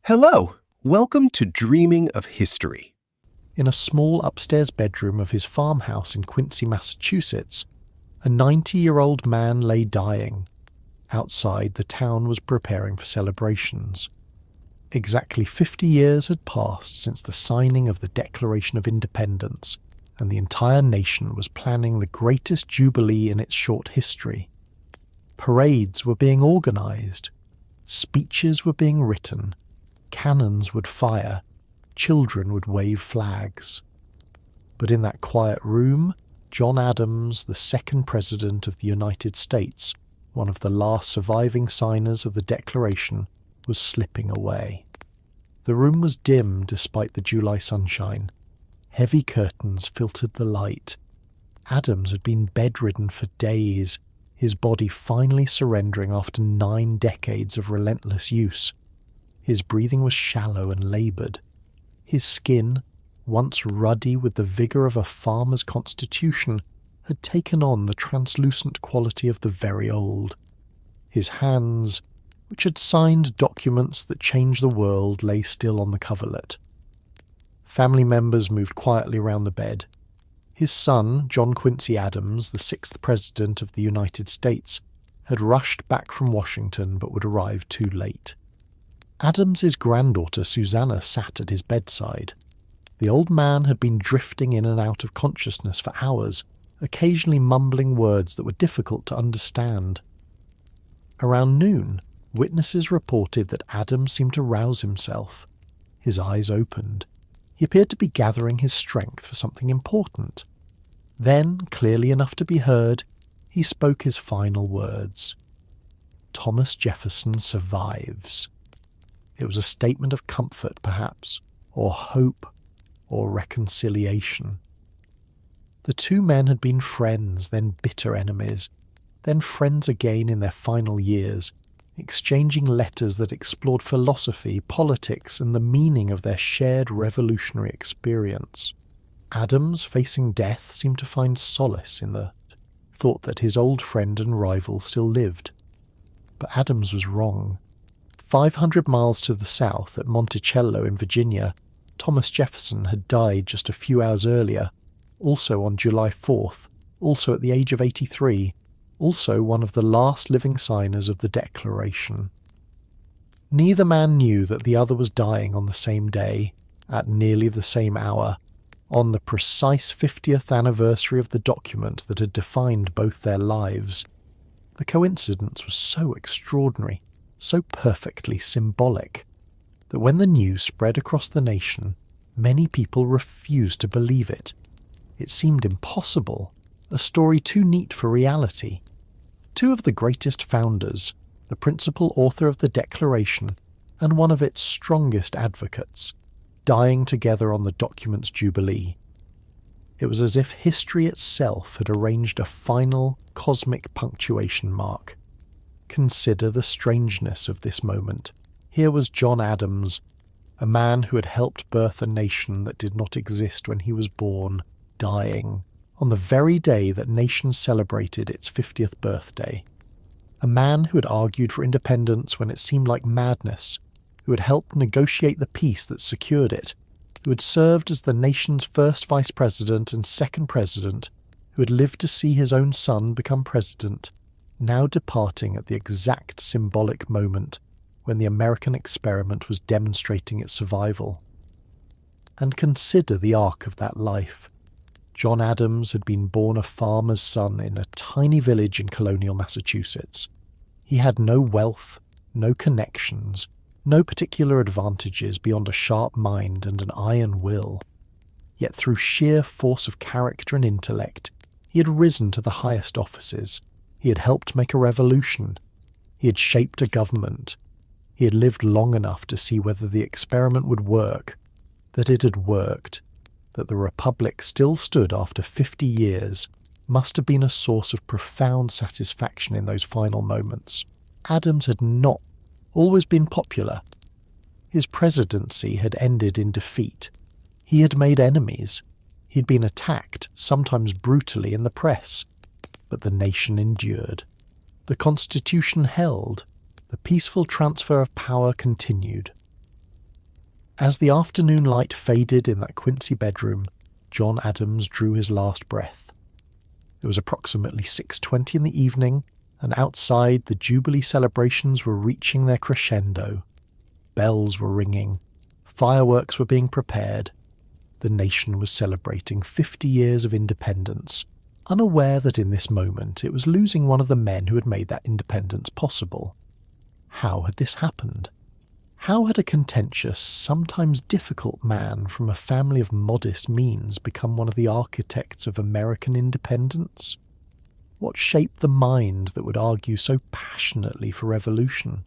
Hello, welcome to Dreaming of History. In a small upstairs bedroom of his farmhouse in Quincy, Massachusetts, a 90-year-old man lay dying. Outside, the town was preparing for celebrations. Exactly 50 years had passed since the signing of the Declaration of Independence, and the entire nation was planning the greatest jubilee in its short history. Parades were being organized. Speeches were being written. Cannons would fire, children would wave flags. But in that quiet room, John Adams, the second President of the United States, one of the last surviving signers of the Declaration, was slipping away. The room was dim despite the July sunshine. Heavy curtains filtered the light. Adams had been bedridden for days, his body finally surrendering after 9 decades of relentless use. His breathing was shallow and laboured. His skin, once ruddy with the vigour of a farmer's constitution, had taken on the translucent quality of the very old. His hands, which had signed documents that changed the world, lay still on the coverlet. Family members moved quietly round the bed. His son, John Quincy Adams, the 6th President of the United States, had rushed back from Washington but would arrive too late. Adams's granddaughter Susanna sat at his bedside. The old man had been drifting in and out of consciousness for hours, occasionally mumbling words that were difficult to understand. Around noon, witnesses reported that Adams seemed to rouse himself. His eyes opened. He appeared to be gathering his strength for something important. Then, clearly enough to be heard, he spoke his final words. "Thomas Jefferson survives." It was a statement of comfort, perhaps, or hope, or reconciliation. The two men had been friends, then bitter enemies, then friends again in their final years, exchanging letters that explored philosophy, politics, and the meaning of their shared revolutionary experience. Adams, facing death, seemed to find solace in the thought that his old friend and rival still lived. But Adams was wrong. 500 miles to the south, at Monticello in Virginia, Thomas Jefferson had died just a few hours earlier, also on July 4th, also at the age of 83, also one of the last living signers of the Declaration. Neither man knew that the other was dying on the same day, at nearly the same hour, on the precise 50th anniversary of the document that had defined both their lives. The coincidence was so extraordinary, so perfectly symbolic, that when the news spread across the nation, many people refused to believe it. It seemed impossible, a story too neat for reality. Two of the greatest founders, the principal author of the Declaration, and one of its strongest advocates, dying together on the document's jubilee. It was as if history itself had arranged a final cosmic punctuation mark. Consider the strangeness of this moment. Here was John Adams, a man who had helped birth a nation that did not exist when he was born, dying, on the very day that nations celebrated its 50th birthday. A man who had argued for independence when it seemed like madness, who had helped negotiate the peace that secured it, who had served as the nation's first vice president and second president, who had lived to see his own son become president, now departing at the exact symbolic moment when the American experiment was demonstrating its survival. And consider the arc of that life. John Adams had been born a farmer's son in a tiny village in colonial Massachusetts. He had no wealth, no connections, no particular advantages beyond a sharp mind and an iron will. Yet through sheer force of character and intellect, he had risen to the highest offices. He had helped make a revolution. He had shaped a government. He had lived long enough to see whether the experiment would work, that it had worked, that the Republic still stood after 50 years, must have been a source of profound satisfaction in those final moments. Adams had not always been popular. His presidency had ended in defeat. He had made enemies. He had been attacked, sometimes brutally, in the press. But the nation endured. The Constitution held. The peaceful transfer of power continued. As the afternoon light faded in that Quincy bedroom, John Adams drew his last breath. It was approximately 6:20 in the evening, and outside the Jubilee celebrations were reaching their crescendo. Bells were ringing, fireworks were being prepared. The nation was celebrating 50 years of independence, unaware that in this moment it was losing one of the men who had made that independence possible. How had this happened? How had a contentious, sometimes difficult man from a family of modest means become one of the architects of American independence? What shaped the mind that would argue so passionately for revolution?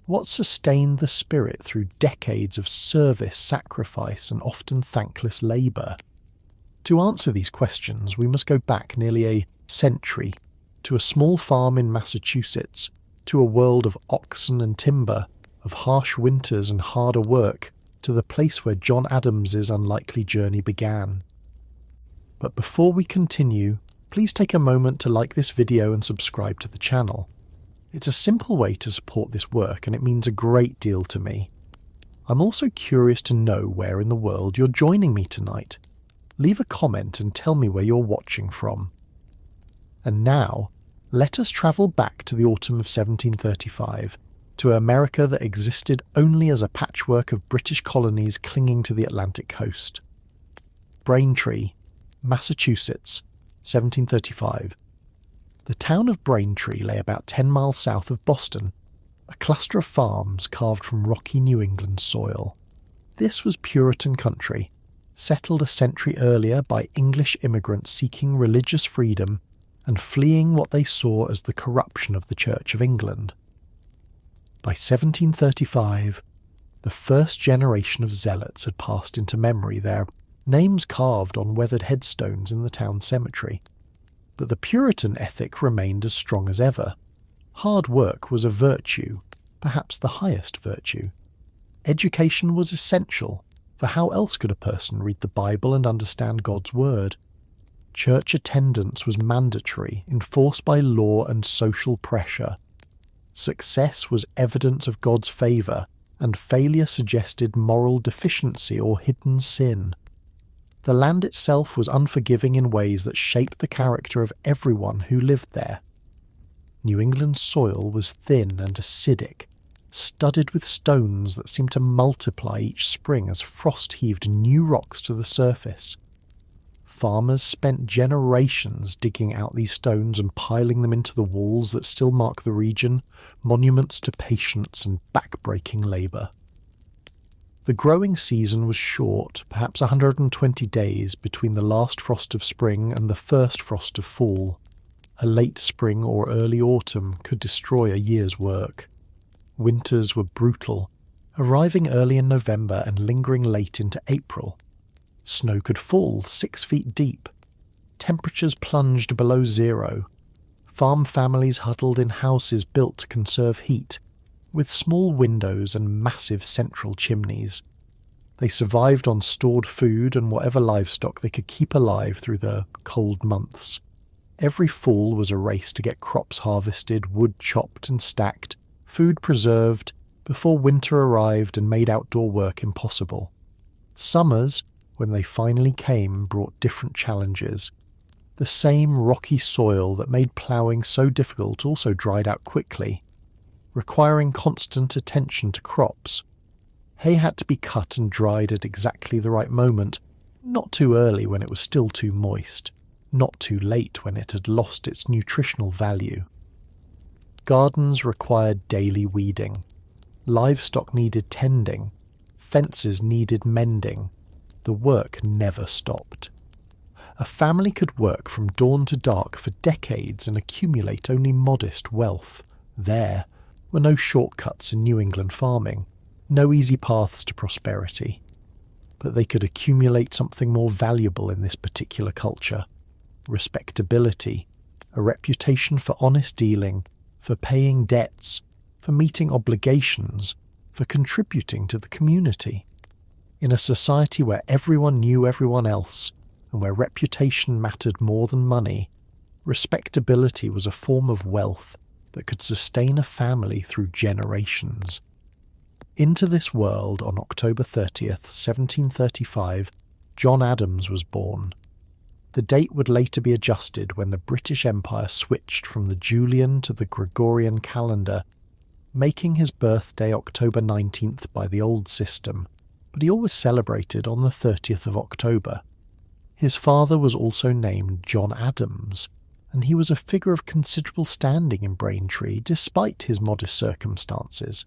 What sustained the spirit through decades of service, sacrifice, and often thankless labour? To answer these questions, we must go back nearly a century to a small farm in Massachusetts, to a world of oxen and timber, of harsh winters and harder work, to the place where John Adams's unlikely journey began. But before we continue, please take a moment to like this video and subscribe to the channel. It's a simple way to support this work, and it means a great deal to me. I'm also curious to know where in the world you're joining me tonight. Leave a comment and tell me where you're watching from. And now, let us travel back to the autumn of 1735, to America that existed only as a patchwork of British colonies clinging to the Atlantic coast. Braintree, Massachusetts, 1735. The town of Braintree lay about 10 miles south of Boston, a cluster of farms carved from rocky New England soil. This was Puritan country, settled a century earlier by English immigrants seeking religious freedom and fleeing what they saw as the corruption of the Church of England. By 1735, the first generation of zealots had passed into memory, their names carved on weathered headstones in the town cemetery. But the Puritan ethic remained as strong as ever. Hard work was a virtue, perhaps the highest virtue. Education was essential, for how else could a person read the Bible and understand God's word? Church attendance was mandatory, enforced by law and social pressure. Success was evidence of God's favour, and failure suggested moral deficiency or hidden sin. The land itself was unforgiving in ways that shaped the character of everyone who lived there. New England's soil was thin and acidic, studded with stones that seemed to multiply each spring as frost heaved new rocks to the surface. Farmers spent generations digging out these stones and piling them into the walls that still mark the region, monuments to patience and back-breaking labour. The growing season was short, perhaps 120 days between the last frost of spring and the first frost of fall. A late spring or early autumn could destroy a year's work. Winters were brutal, arriving early in November and lingering late into April. Snow could fall 6 feet deep. Temperatures plunged below zero. Farm families huddled in houses built to conserve heat, with small windows and massive central chimneys. They survived on stored food and whatever livestock they could keep alive through the cold months. Every fall was a race to get crops harvested, wood chopped and stacked, food preserved, before winter arrived and made outdoor work impossible. Summers, when they finally came, brought different challenges. The same rocky soil that made ploughing so difficult also dried out quickly, requiring constant attention to crops. Hay had to be cut and dried at exactly the right moment, not too early when it was still too moist, not too late when it had lost its nutritional value. Gardens required daily weeding. Livestock needed tending. Fences needed mending. The work never stopped. A family could work from dawn to dark for decades and accumulate only modest wealth. There were no shortcuts in New England farming, no easy paths to prosperity. But they could accumulate something more valuable in this particular culture: respectability, a reputation for honest dealing, for paying debts, for meeting obligations, for contributing to the community. In a society where everyone knew everyone else, and where reputation mattered more than money, respectability was a form of wealth that could sustain a family through generations. Into this world on October 30th, 1735, John Adams was born. The date would later be adjusted when the British Empire switched from the Julian to the Gregorian calendar, making his birthday October 19th by the old system, but he always celebrated on the 30th of October. His father was also named John Adams, and he was a figure of considerable standing in Braintree despite his modest circumstances.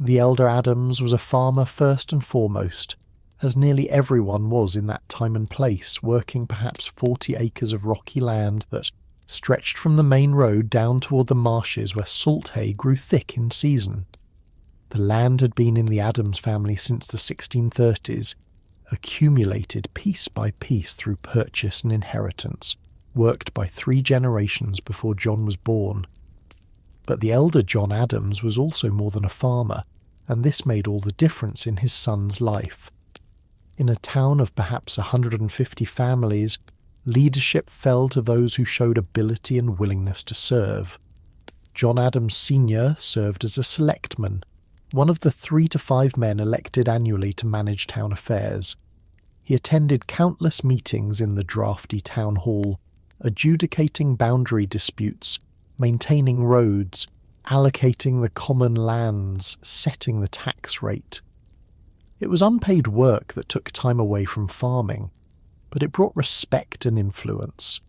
The elder Adams was a farmer first and foremost, as nearly everyone was in that time and place, working perhaps 40 acres of rocky land that stretched from the main road down toward the marshes where salt hay grew thick in season. The land had been in the Adams family since the 1630s, accumulated piece by piece through purchase and inheritance, worked by 3 generations before John was born. But the elder John Adams was also more than a farmer, and this made all the difference in his son's life. In a town of perhaps 150 families, leadership fell to those who showed ability and willingness to serve. John Adams Sr. served as a selectman, one of the 3 to 5 men elected annually to manage town affairs. He attended countless meetings in the drafty town hall, adjudicating boundary disputes, maintaining roads, allocating the common lands, setting the tax rate. It was unpaid work that took time away from farming, but it brought respect and influence.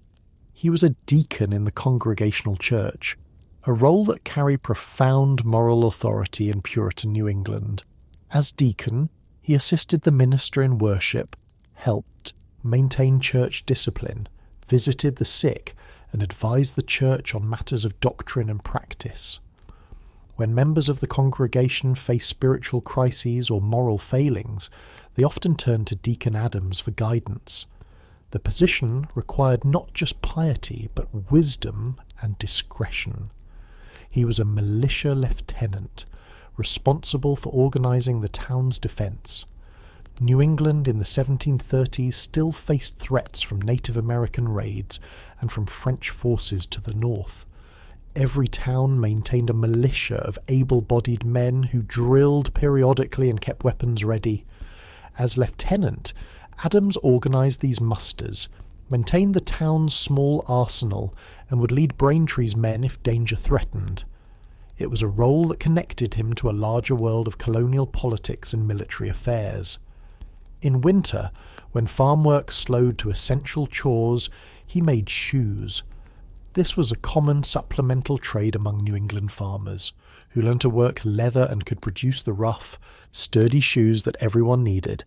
He was a deacon in the Congregational Church, a role that carried profound moral authority in Puritan New England. As deacon, he assisted the minister in worship, helped maintain church discipline, visited the sick, and advised the church on matters of doctrine and practice. When members of the congregation faced spiritual crises or moral failings, they often turned to Deacon Adams for guidance. The position required not just piety, but wisdom and discretion. He was a militia lieutenant, responsible for organising the town's defence. New England in the 1730s still faced threats from Native American raids and from French forces to the north. Every town maintained a militia of able-bodied men who drilled periodically and kept weapons ready. As lieutenant, Adams organised these musters, maintained the town's small arsenal, and would lead Braintree's men if danger threatened. It was a role that connected him to a larger world of colonial politics and military affairs. In winter, when farm work slowed to essential chores, he made shoes. This was a common supplemental trade among New England farmers, who learned to work leather and could produce the rough, sturdy shoes that everyone needed.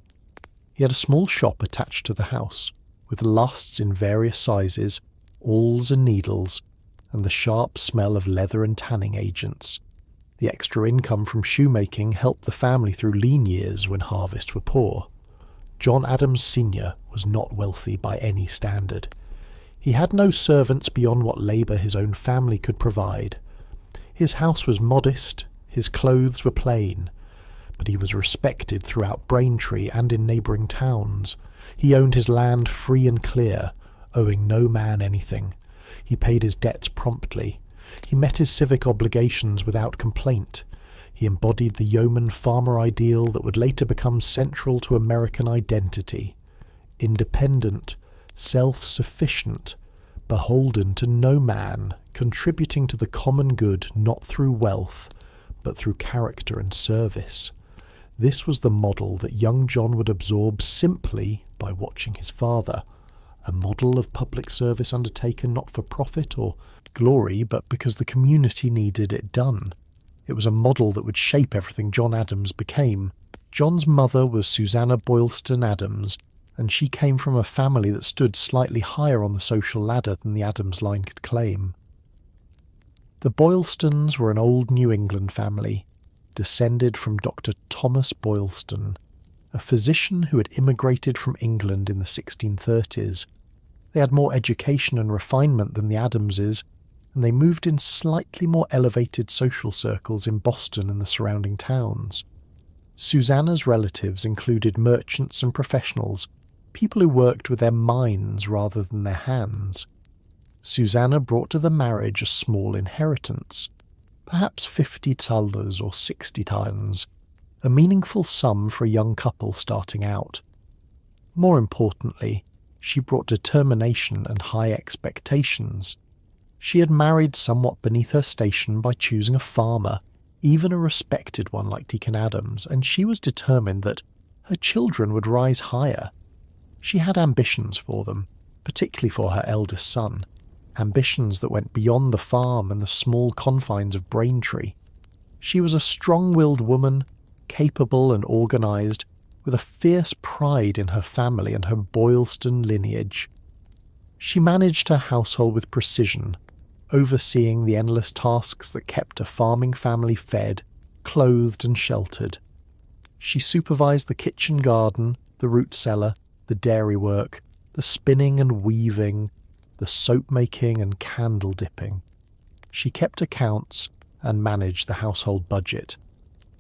He had a small shop attached to the house, with lasts in various sizes, awls and needles, and the sharp smell of leather and tanning agents. The extra income from shoemaking helped the family through lean years when harvests were poor. John Adams Sr. was not wealthy by any standard. He had no servants beyond what labour his own family could provide. His house was modest, his clothes were plain, but he was respected throughout Braintree and in neighbouring towns. He owned his land free and clear, owing no man anything. He paid his debts promptly. He met his civic obligations without complaint. He embodied the yeoman farmer ideal that would later become central to American identity. Independent, self-sufficient, beholden to no man, contributing to the common good not through wealth, but through character and service. This was the model that young John would absorb simply by watching his father, a model of public service undertaken not for profit or glory, but because the community needed it done. It was a model that would shape everything John Adams became. John's mother was Susanna Boylston Adams, and she came from a family that stood slightly higher on the social ladder than the Adams line could claim. The Boylstons were an old New England family, descended from Dr. Thomas Boylston, a physician who had immigrated from England in the 1630s. They had more education and refinement than the Adamses, and they moved in slightly more elevated social circles in Boston and the surrounding towns. Susanna's relatives included merchants and professionals, people who worked with their minds rather than their hands. Susanna brought to the marriage a small inheritance. perhaps 50 thalers or 60 thalers, a meaningful sum for a young couple starting out. More importantly, she brought determination and high expectations. She had married somewhat beneath her station by choosing a farmer, even a respected one like Deacon Adams, and she was determined that her children would rise higher. She had ambitions for them, particularly for her eldest son, ambitions that went beyond the farm and the small confines of Braintree. She was a strong-willed woman, capable and organised, with a fierce pride in her family and her Boylston lineage. She managed her household with precision, overseeing the endless tasks that kept a farming family fed, clothed and sheltered. She supervised the kitchen garden, the root cellar, the dairy work, the spinning and weaving, the soap-making and candle-dipping. She kept accounts and managed the household budget.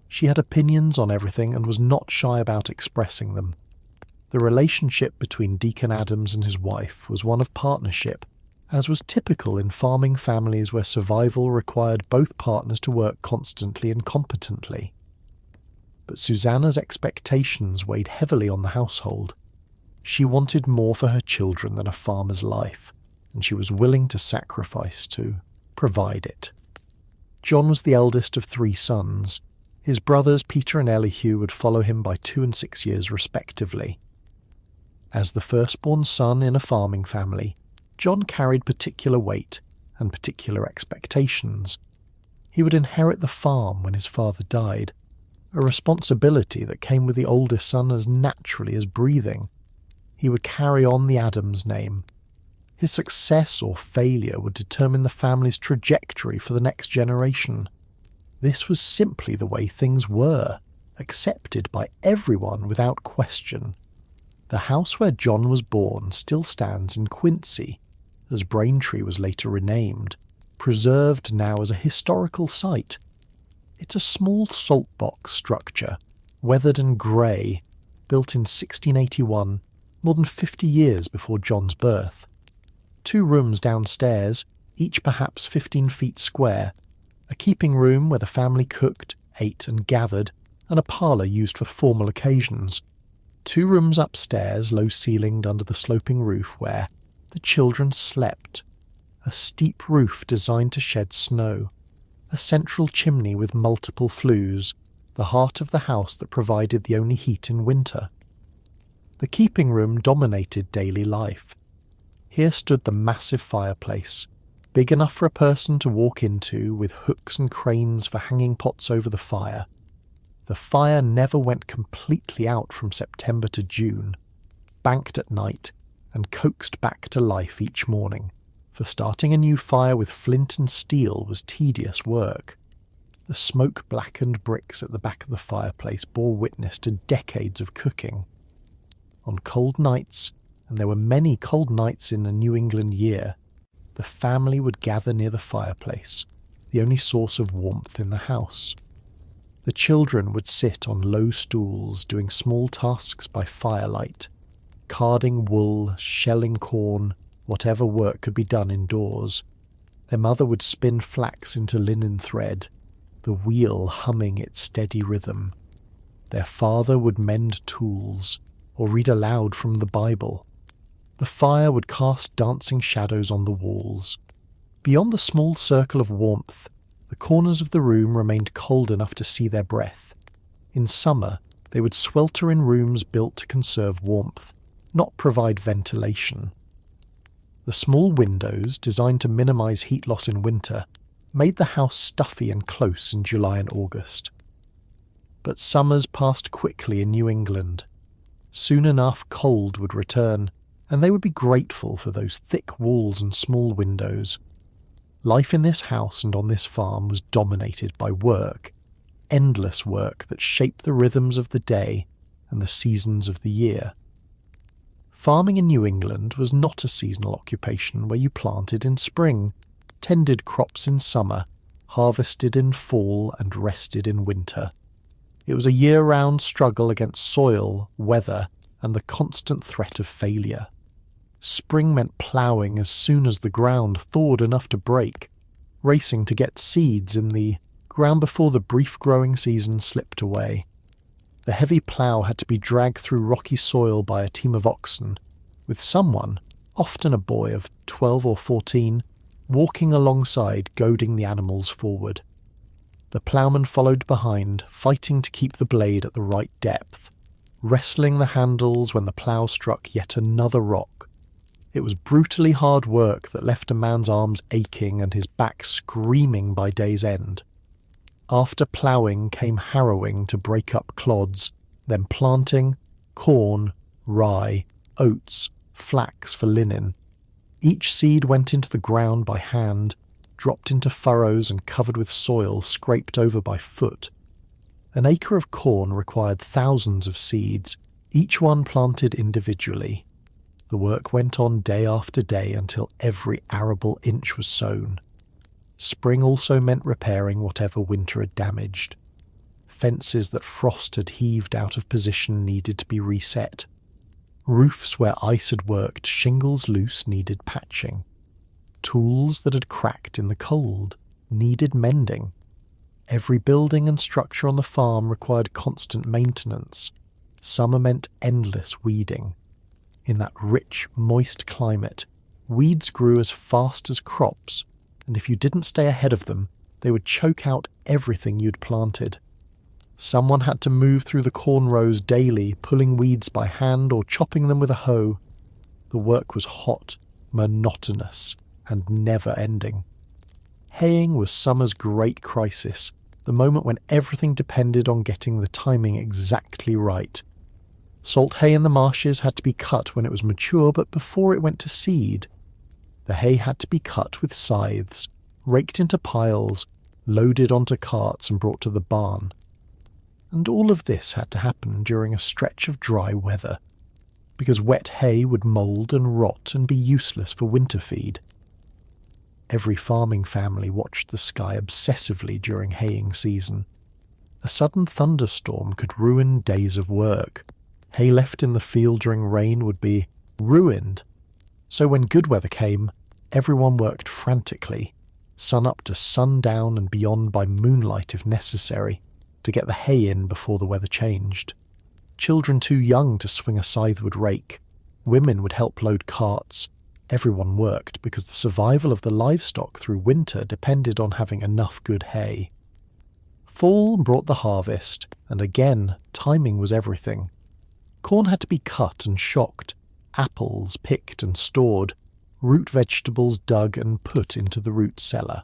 She had opinions on everything and was not shy about expressing them. The relationship between Deacon Adams and his wife was one of partnership, as was typical in farming families where survival required both partners to work constantly and competently. But Susanna's expectations weighed heavily on the household. She wanted more for her children than a farmer's life, and she was willing to sacrifice to provide it. John was the eldest of 3 sons. His brothers Peter and Elihu would follow him by 2 and 6 years respectively. As the firstborn son in a farming family, John carried particular weight and particular expectations. He would inherit the farm when his father died, a responsibility that came with the oldest son as naturally as breathing. He would carry on the Adams name. His success or failure would determine the family's trajectory for the next generation. This was simply the way things were, accepted by everyone without question. The house where John was born still stands in Quincy, as Braintree was later renamed, preserved now as a historical site. It's a small saltbox structure, weathered and grey, built in 1681, more than 50 years before John's birth. 2 rooms downstairs, each perhaps 15 feet square, a keeping room where the family cooked, ate and gathered, and a parlour used for formal occasions. 2 rooms upstairs, low-ceilinged under the sloping roof where the children slept. A steep roof designed to shed snow. A central chimney with multiple flues, the heart of the house that provided the only heat in winter. The keeping room dominated daily life. Here stood the massive fireplace, big enough for a person to walk into, with hooks and cranes for hanging pots over the fire. The fire never went completely out from September to June, banked at night and coaxed back to life each morning, for starting a new fire with flint and steel was tedious work. The smoke-blackened bricks at the back of the fireplace bore witness to decades of cooking. On cold nights, and there were many cold nights in a New England year, the family would gather near the fireplace, the only source of warmth in the house. The children would sit on low stools doing small tasks by firelight, carding wool, shelling corn, whatever work could be done indoors. Their mother would spin flax into linen thread, the wheel humming its steady rhythm. Their father would mend tools, or read aloud from the Bible. The fire would cast dancing shadows on the walls. Beyond the small circle of warmth, the corners of the room remained cold enough to see their breath. In summer, they would swelter in rooms built to conserve warmth, not provide ventilation. The small windows, designed to minimize heat loss in winter, made the house stuffy and close in July and August. But summers passed quickly in New England. Soon enough cold would return, and they would be grateful for those thick walls and small windows. Life in this house and on this farm was dominated by work, endless work that shaped the rhythms of the day and the seasons of the year. Farming in New England was not a seasonal occupation where you planted in spring, tended crops in summer, harvested in fall and rested in winter. It was a year-round struggle against soil, weather, and the constant threat of failure. Spring meant ploughing as soon as the ground thawed enough to break, racing to get seeds in the ground before the brief growing season slipped away. The heavy plough had to be dragged through rocky soil by a team of oxen, with someone, often a boy of 12 or 14, walking alongside, goading the animals forward. The ploughman followed behind, fighting to keep the blade at the right depth, wrestling the handles when the plough struck yet another rock. It was brutally hard work that left a man's arms aching and his back screaming by day's end. After ploughing came harrowing to break up clods, then planting, corn, rye, oats, flax for linen. Each seed went into the ground by hand, dropped into furrows and covered with soil scraped over by foot. An acre of corn required thousands of seeds, each one planted individually. The work went on day after day until every arable inch was sown. Spring also meant repairing whatever winter had damaged. Fences that frost had heaved out of position needed to be reset. Roofs where ice had worked, shingles loose, needed patching. Tools that had cracked in the cold needed mending. Every building and structure on the farm required constant maintenance. Summer meant endless weeding. In that rich, moist climate, weeds grew as fast as crops, and if you didn't stay ahead of them, they would choke out everything you'd planted. Someone had to move through the corn rows daily, pulling weeds by hand or chopping them with a hoe. The work was hot, monotonous, and never-ending. Haying was summer's great crisis, the moment when everything depended on getting the timing exactly right. Salt hay in the marshes had to be cut when it was mature, but before it went to seed. The hay had to be cut with scythes, raked into piles, loaded onto carts and brought to the barn. And all of this had to happen during a stretch of dry weather, because wet hay would mould and rot and be useless for winter feed. Every farming family watched the sky obsessively during haying season. A sudden thunderstorm could ruin days of work. Hay left in the field during rain would be ruined. So when good weather came, everyone worked frantically, sun up to sundown and beyond by moonlight if necessary, to get the hay in before the weather changed. Children too young to swing a scythe would rake. Women would help load carts. Everyone worked because the survival of the livestock through winter depended on having enough good hay. Fall brought the harvest, and again, timing was everything. Corn had to be cut and shocked, apples picked and stored, root vegetables dug and put into the root cellar.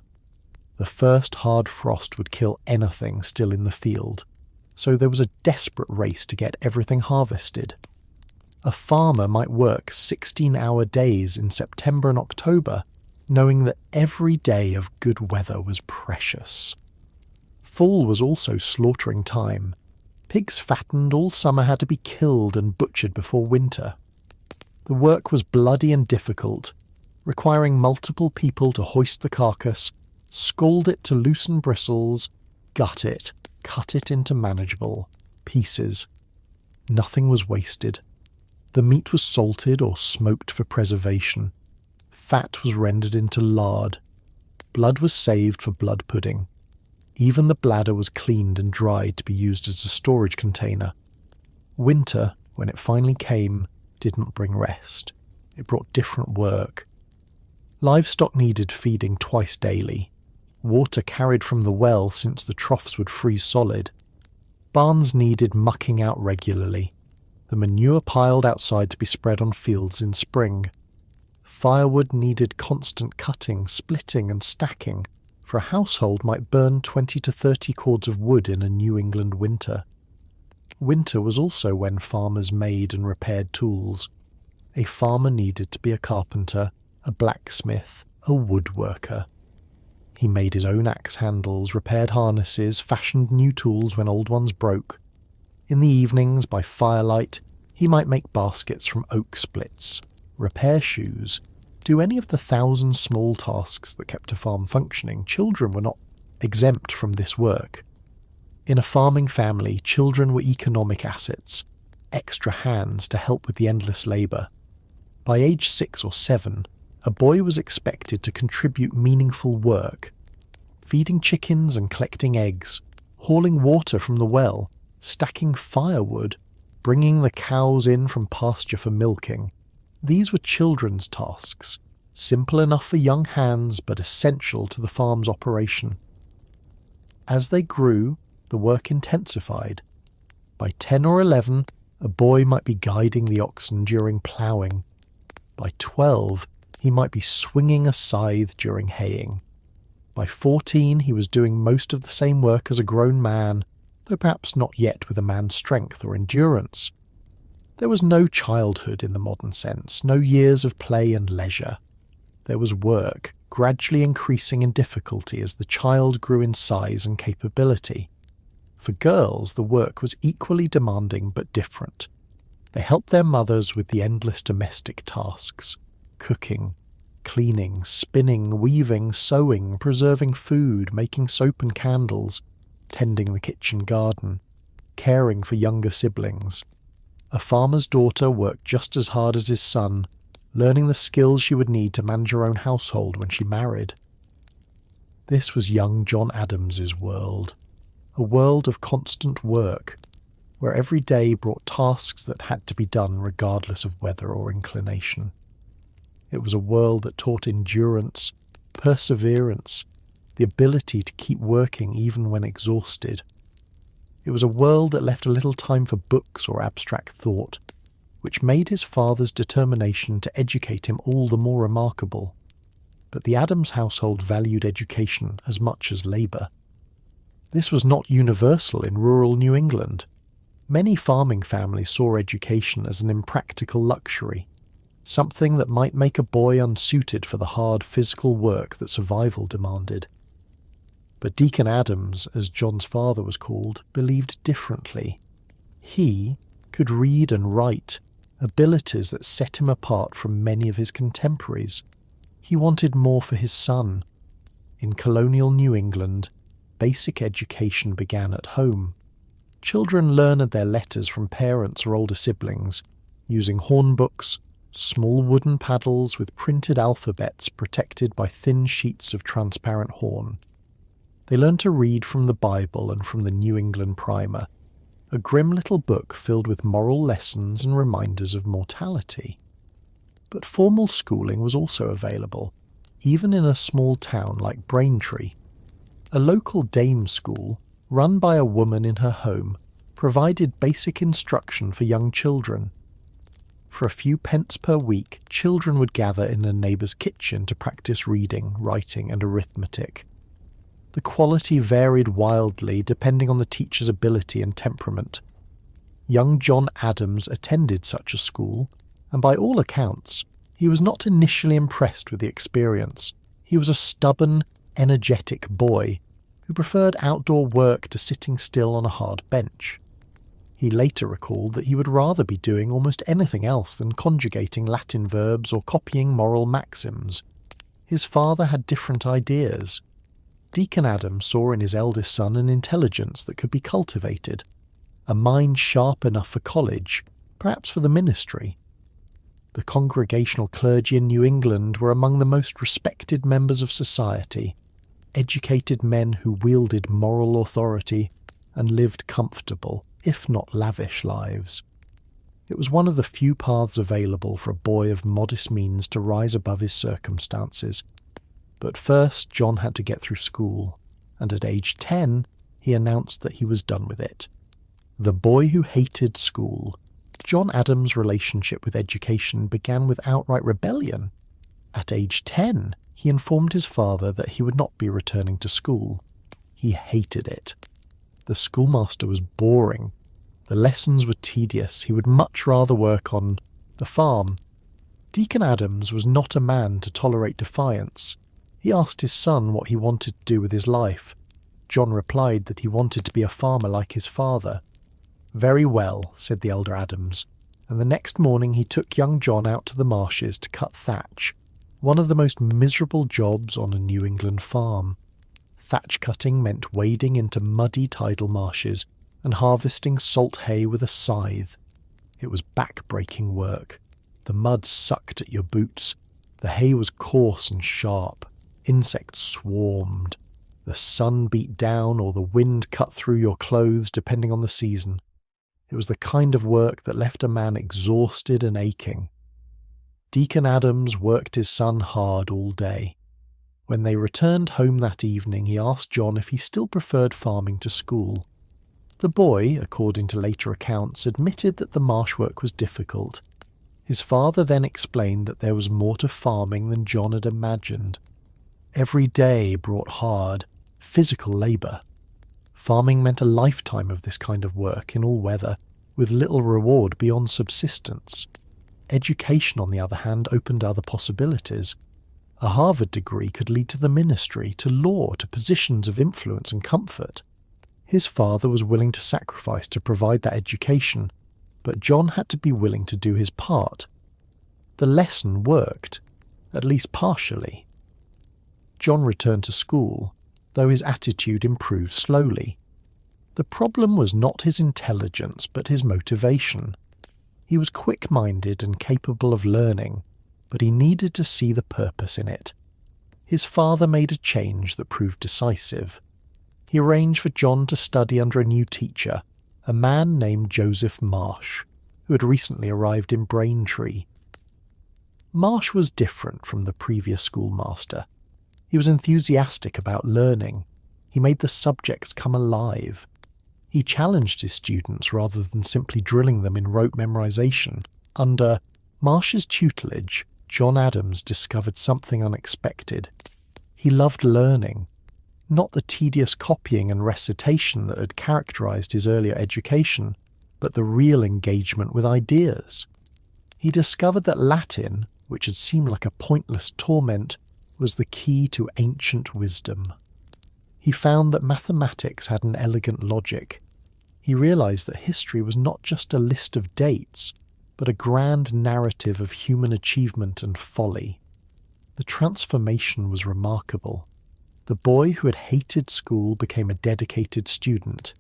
The first hard frost would kill anything still in the field, so there was a desperate race to get everything harvested. A farmer might work 16-hour days in September and October, knowing that every day of good weather was precious. Fall was also slaughtering time. Pigs fattened all summer had to be killed and butchered before winter. The work was bloody and difficult, requiring multiple people to hoist the carcass, scald it to loosen bristles, gut it, cut it into manageable pieces. Nothing was wasted. The meat was salted or smoked for preservation. Fat was rendered into lard. Blood was saved for blood pudding. Even the bladder was cleaned and dried to be used as a storage container. Winter, when it finally came, didn't bring rest. It brought different work. Livestock needed feeding twice daily. Water carried from the well since the troughs would freeze solid. Barns needed mucking out regularly. The manure piled outside to be spread on fields in spring. Firewood needed constant cutting, splitting and stacking, for a household might burn 20 to 30 cords of wood in a New England winter. Winter was also when farmers made and repaired tools. A farmer needed to be a carpenter, a blacksmith, a woodworker. He made his own axe handles, repaired harnesses, fashioned new tools when old ones broke. In the evenings, by firelight, he might make baskets from oak splits, repair shoes, do any of the 1,000 small tasks that kept a farm functioning. Children were not exempt from this work. In a farming family, children were economic assets, extra hands to help with the endless labour. By age 6 or 7, a boy was expected to contribute meaningful work, feeding chickens and collecting eggs, hauling water from the well, stacking firewood, bringing the cows in from pasture for milking. These were children's tasks, simple enough for young hands but essential to the farm's operation. As they grew, the work intensified. By 10 or 11, a boy might be guiding the oxen during ploughing. By 12, he might be swinging a scythe during haying. By 14, he was doing most of the same work as a grown man, though perhaps not yet with a man's strength or endurance. There was no childhood in the modern sense, no years of play and leisure. There was work, gradually increasing in difficulty as the child grew in size and capability. For girls, the work was equally demanding but different. They helped their mothers with the endless domestic tasks: cooking, cleaning, spinning, weaving, sewing, preserving food, making soap and candles, tending the kitchen garden, caring for younger siblings. A farmer's daughter worked just as hard as his son, learning the skills she would need to manage her own household when she married. This was young John Adams's world, a world of constant work, where every day brought tasks that had to be done regardless of weather or inclination. It was a world that taught endurance, perseverance, the ability to keep working even when exhausted. It was a world that left a little time for books or abstract thought, which made his father's determination to educate him all the more remarkable. But the Adams household valued education as much as labour. This was not universal in rural New England. Many farming families saw education as an impractical luxury, something that might make a boy unsuited for the hard physical work that survival demanded. But Deacon Adams, as John's father was called, believed differently. He could read and write, abilities that set him apart from many of his contemporaries. He wanted more for his son. In colonial New England, basic education began at home. Children learned their letters from parents or older siblings, using hornbooks, small wooden paddles with printed alphabets protected by thin sheets of transparent horn. They learned to read from the Bible and from the New England Primer, a grim little book filled with moral lessons and reminders of mortality. But formal schooling was also available, even in a small town like Braintree. A local dame school, run by a woman in her home, provided basic instruction for young children. For a few pence per week, children would gather in a neighbour's kitchen to practice reading, writing and arithmetic. The quality varied wildly depending on the teacher's ability and temperament. Young John Adams attended such a school, and by all accounts, he was not initially impressed with the experience. He was a stubborn, energetic boy who preferred outdoor work to sitting still on a hard bench. He later recalled that he would rather be doing almost anything else than conjugating Latin verbs or copying moral maxims. His father had different ideas. Deacon Adams saw in his eldest son an intelligence that could be cultivated, a mind sharp enough for college, perhaps for the ministry. The congregational clergy in New England were among the most respected members of society, educated men who wielded moral authority and lived comfortable, if not lavish, lives. It was one of the few paths available for a boy of modest means to rise above his circumstances. But first, John had to get through school, and at age 10, he announced that he was done with it. The boy who hated school. John Adams' relationship with education began with outright rebellion. At age 10, he informed his father that he would not be returning to school. He hated it. The schoolmaster was boring. The lessons were tedious. He would much rather work on the farm. Deacon Adams was not a man to tolerate defiance. He asked his son what he wanted to do with his life. John replied that he wanted to be a farmer like his father. "Very well," said the elder Adams, and the next morning he took young John out to the marshes to cut thatch, one of the most miserable jobs on a New England farm. Thatch cutting meant wading into muddy tidal marshes and harvesting salt hay with a scythe. It was back-breaking work. The mud sucked at your boots. The hay was coarse and sharp. Insects swarmed. The sun beat down or the wind cut through your clothes depending on the season. It was the kind of work that left a man exhausted and aching. Deacon Adams worked his son hard all day. When they returned home that evening, he asked John if he still preferred farming to school. The boy, according to later accounts, admitted that the marsh work was difficult. His father then explained that there was more to farming than John had imagined. Every day brought hard, physical labour. Farming meant a lifetime of this kind of work in all weather, with little reward beyond subsistence. Education, on the other hand, opened other possibilities. A Harvard degree could lead to the ministry, to law, to positions of influence and comfort. His father was willing to sacrifice to provide that education, but John had to be willing to do his part. The lesson worked, at least partially. John returned to school, though his attitude improved slowly. The problem was not his intelligence, but his motivation. He was quick-minded and capable of learning, but he needed to see the purpose in it. His father made a change that proved decisive. He arranged for John to study under a new teacher, a man named Joseph Marsh, who had recently arrived in Braintree. Marsh was different from the previous schoolmaster. He was enthusiastic about learning. He made the subjects come alive. He challenged his students rather than simply drilling them in rote memorization. Under Marsh's tutelage, John Adams discovered something unexpected. He loved learning, not the tedious copying and recitation that had characterized his earlier education, but the real engagement with ideas. He discovered that Latin, which had seemed like a pointless torment, was the key to ancient wisdom. He found that mathematics had an elegant logic. He realized that history was not just a list of dates, but a grand narrative of human achievement and folly. The transformation was remarkable. The boy who had hated school became a dedicated student.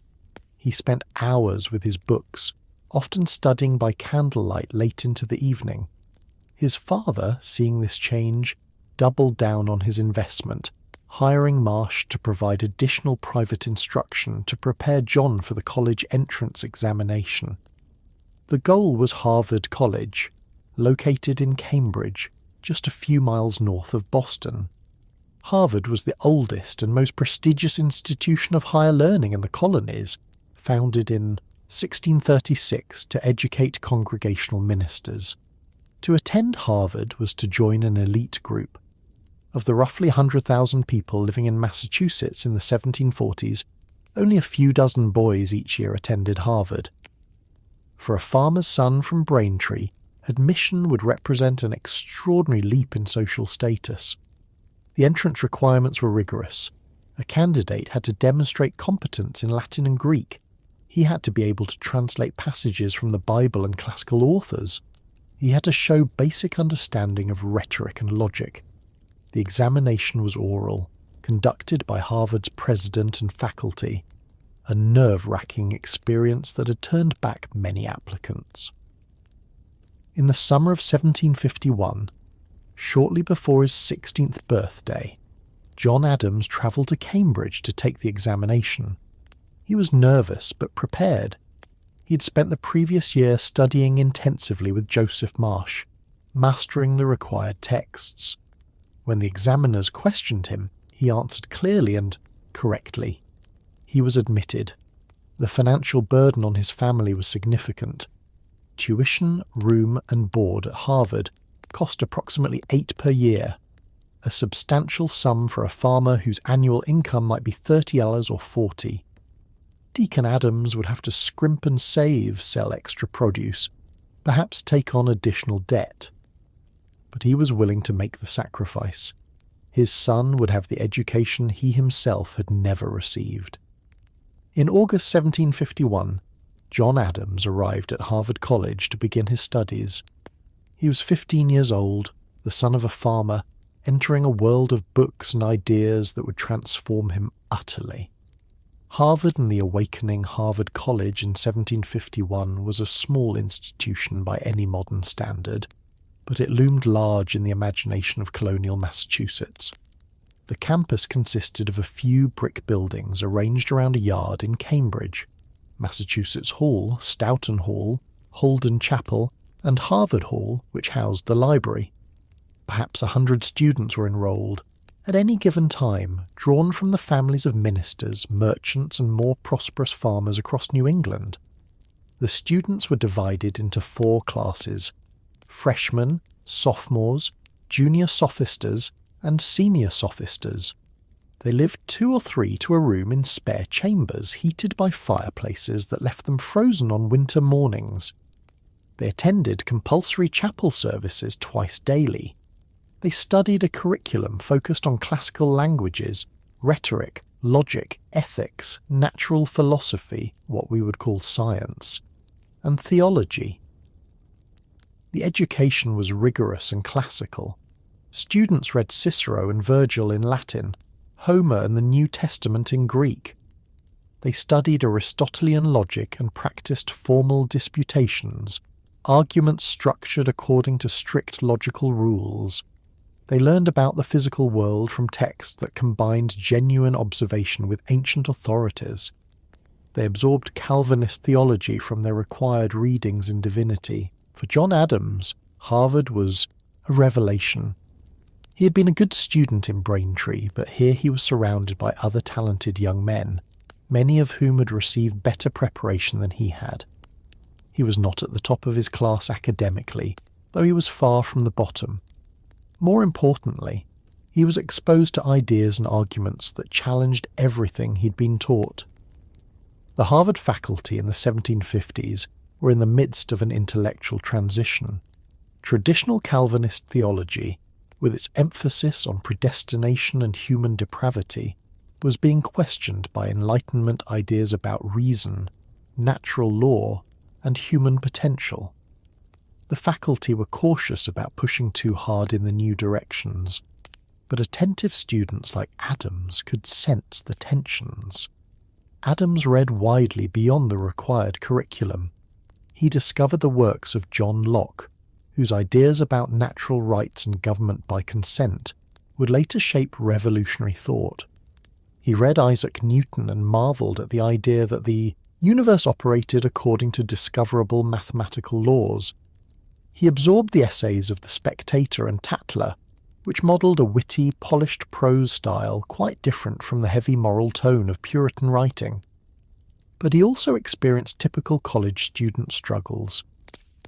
He spent hours with his books, often studying by candlelight late into the evening. His father, seeing this change, doubled down on his investment, hiring Marsh to provide additional private instruction to prepare John for the college entrance examination. The goal was Harvard College, located in Cambridge, just a few miles north of Boston. Harvard was the oldest and most prestigious institution of higher learning in the colonies, founded in 1636 to educate congregational ministers. To attend Harvard was to join an elite group. Of the roughly 100,000 people living in Massachusetts in the 1740s, only a few dozen boys each year attended Harvard. For a farmer's son from Braintree, admission would represent an extraordinary leap in social status. The entrance requirements were rigorous. A candidate had to demonstrate competence in Latin and Greek. He had to be able to translate passages from the Bible and classical authors. He had to show basic understanding of rhetoric and logic. The examination was oral, conducted by Harvard's president and faculty, a nerve-wracking experience that had turned back many applicants. In the summer of 1751, shortly before his 16th birthday, John Adams travelled to Cambridge to take the examination. He was nervous but prepared. He had spent the previous year studying intensively with Joseph Marsh, mastering the required texts. When the examiners questioned him, he answered clearly and correctly. He was admitted. The financial burden on his family was significant. Tuition, room and board at Harvard cost approximately $8 per year, a substantial sum for a farmer whose annual income might be $30 or $40. Deacon Adams would have to scrimp and save, sell extra produce, perhaps take on additional debt. But he was willing to make the sacrifice. His son would have the education he himself had never received. In August 1751, John Adams arrived at Harvard College to begin his studies. He was 15 years old, the son of a farmer, entering a world of books and ideas that would transform him utterly. Harvard and the awakening Harvard College in 1751 was a small institution by any modern standard, but it loomed large in the imagination of colonial Massachusetts. The campus consisted of a few brick buildings arranged around a yard in Cambridge: Massachusetts Hall, Stoughton Hall, Holden Chapel, and Harvard Hall, which housed the library. Perhaps 100 students were enrolled, at any given time, drawn from the families of ministers, merchants, and more prosperous farmers across New England. The students were divided into 4 classes: freshmen, sophomores, junior sophisters, and senior sophisters. They lived 2 or 3 to a room in spare chambers heated by fireplaces that left them frozen on winter mornings. They attended compulsory chapel services twice daily. They studied a curriculum focused on classical languages, rhetoric, logic, ethics, natural philosophy, what we would call science, and theology. The education was rigorous and classical. Students read Cicero and Virgil in Latin, Homer and the New Testament in Greek. They studied Aristotelian logic and practiced formal disputations, arguments structured according to strict logical rules. They learned about the physical world from texts that combined genuine observation with ancient authorities. They absorbed Calvinist theology from their required readings in divinity. For John Adams, Harvard was a revelation. He had been a good student in Braintree, but here he was surrounded by other talented young men, many of whom had received better preparation than he had. He was not at the top of his class academically, though he was far from the bottom. More importantly, he was exposed to ideas and arguments that challenged everything he'd been taught. The Harvard faculty in the 1750s were in the midst of an intellectual transition. Traditional Calvinist theology, with its emphasis on predestination and human depravity, was being questioned by Enlightenment ideas about reason, natural law, and human potential. The faculty were cautious about pushing too hard in the new directions, but attentive students like Adams could sense the tensions. Adams read widely beyond the required curriculum. He discovered the works of John Locke, whose ideas about natural rights and government by consent would later shape revolutionary thought. He read Isaac Newton and marvelled at the idea that the universe operated according to discoverable mathematical laws. He absorbed the essays of The Spectator and Tatler, which modelled a witty, polished prose style quite different from the heavy moral tone of Puritan writing. But he also experienced typical college student struggles.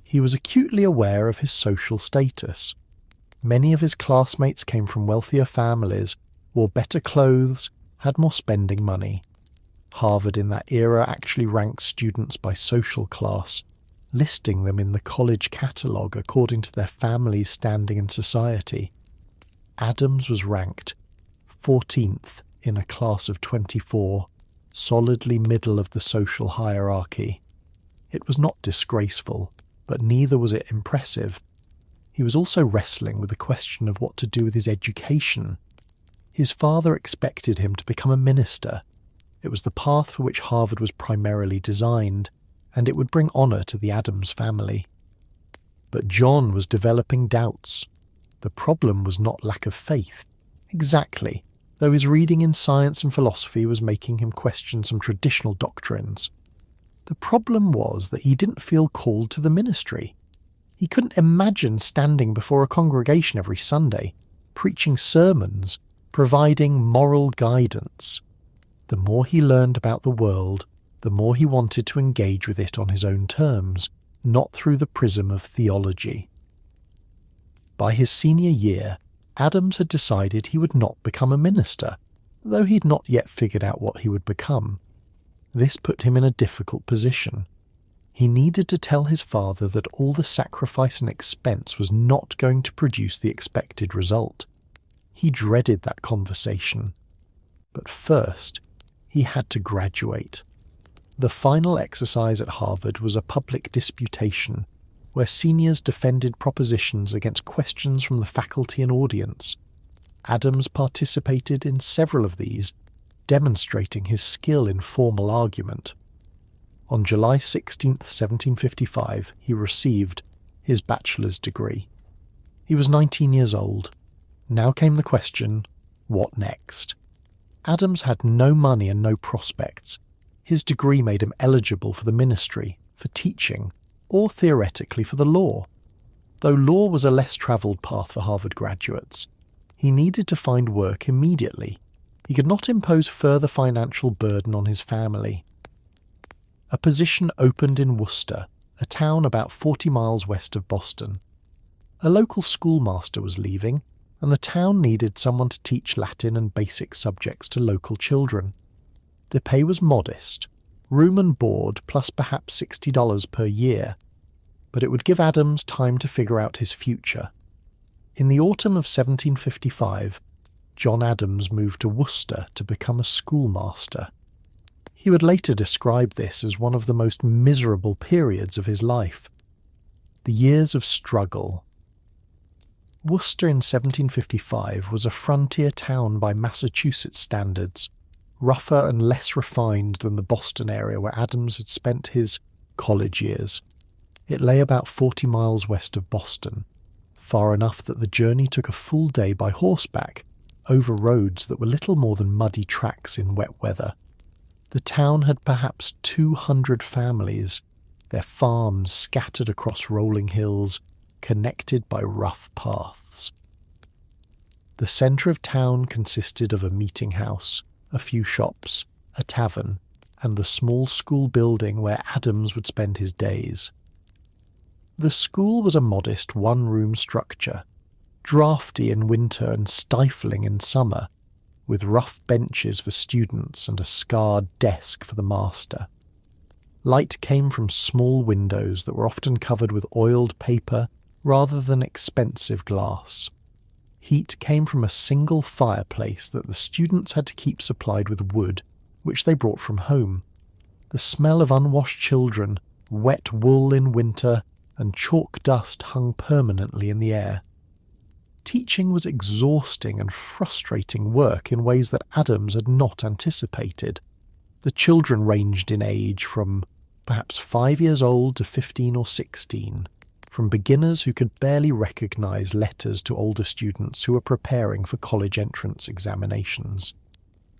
He was acutely aware of his social status. Many of his classmates came from wealthier families, wore better clothes, had more spending money. Harvard in that era actually ranked students by social class, listing them in the college catalogue according to their family's standing in society. Adams was ranked 14th in a class of 24, solidly middle of the social hierarchy. It was not disgraceful, but neither was it impressive. He was also wrestling with the question of what to do with his education. His father expected him to become a minister. It was the path for which Harvard was primarily designed, and it would bring honour to the Adams family. But John was developing doubts. The problem was not lack of faith. Exactly, though his reading in science and philosophy was making him question some traditional doctrines. The problem was that he didn't feel called to the ministry. He couldn't imagine standing before a congregation every Sunday, preaching sermons, providing moral guidance. The more he learned about the world, the more he wanted to engage with it on his own terms, not through the prism of theology. By his senior year, Adams had decided he would not become a minister, though he'd not yet figured out what he would become. This put him in a difficult position. He needed to tell his father that all the sacrifice and expense was not going to produce the expected result. He dreaded that conversation. But first, he had to graduate. The final exercise at Harvard was a public disputation, where seniors defended propositions against questions from the faculty and audience. Adams participated in several of these, demonstrating his skill in formal argument. On July 16, 1755, he received his bachelor's degree. He was 19 years old. Now came the question, What next? Adams had no money and no prospects. His degree made him eligible for the ministry, for teaching, or theoretically for the law. Though law was a less travelled path for Harvard graduates, he needed to find work immediately. He could not impose further financial burden on his family. A position opened in Worcester, a town about 40 miles west of Boston. A local schoolmaster was leaving, and the town needed someone to teach Latin and basic subjects to local children. The pay was modest, room and board plus perhaps $60 per year, but it would give Adams time to figure out his future. In the autumn of 1755, John Adams moved to Worcester to become a schoolmaster. He would later describe this as one of the most miserable periods of his life. The years of struggle. Worcester in 1755 was a frontier town by Massachusetts standards, rougher and less refined than the Boston area where Adams had spent his college years. It lay about 40 miles west of Boston, far enough that the journey took a full day by horseback, over roads that were little more than muddy tracks in wet weather. The town had perhaps 200 families, their farms scattered across rolling hills, connected by rough paths. The centre of town consisted of a meeting house, a few shops, a tavern, and the small school building where Adams would spend his days. The school was a modest one-room structure, draughty in winter and stifling in summer, with rough benches for students and a scarred desk for the master. Light came from small windows that were often covered with oiled paper rather than expensive glass. Heat came from a single fireplace that the students had to keep supplied with wood, which they brought from home. The smell of unwashed children, wet wool in winter, and chalk dust hung permanently in the air. Teaching was exhausting and frustrating work in ways that Adams had not anticipated. The children ranged in age from perhaps 5 years old to 15 or 16, from beginners who could barely recognize letters to older students who were preparing for college entrance examinations.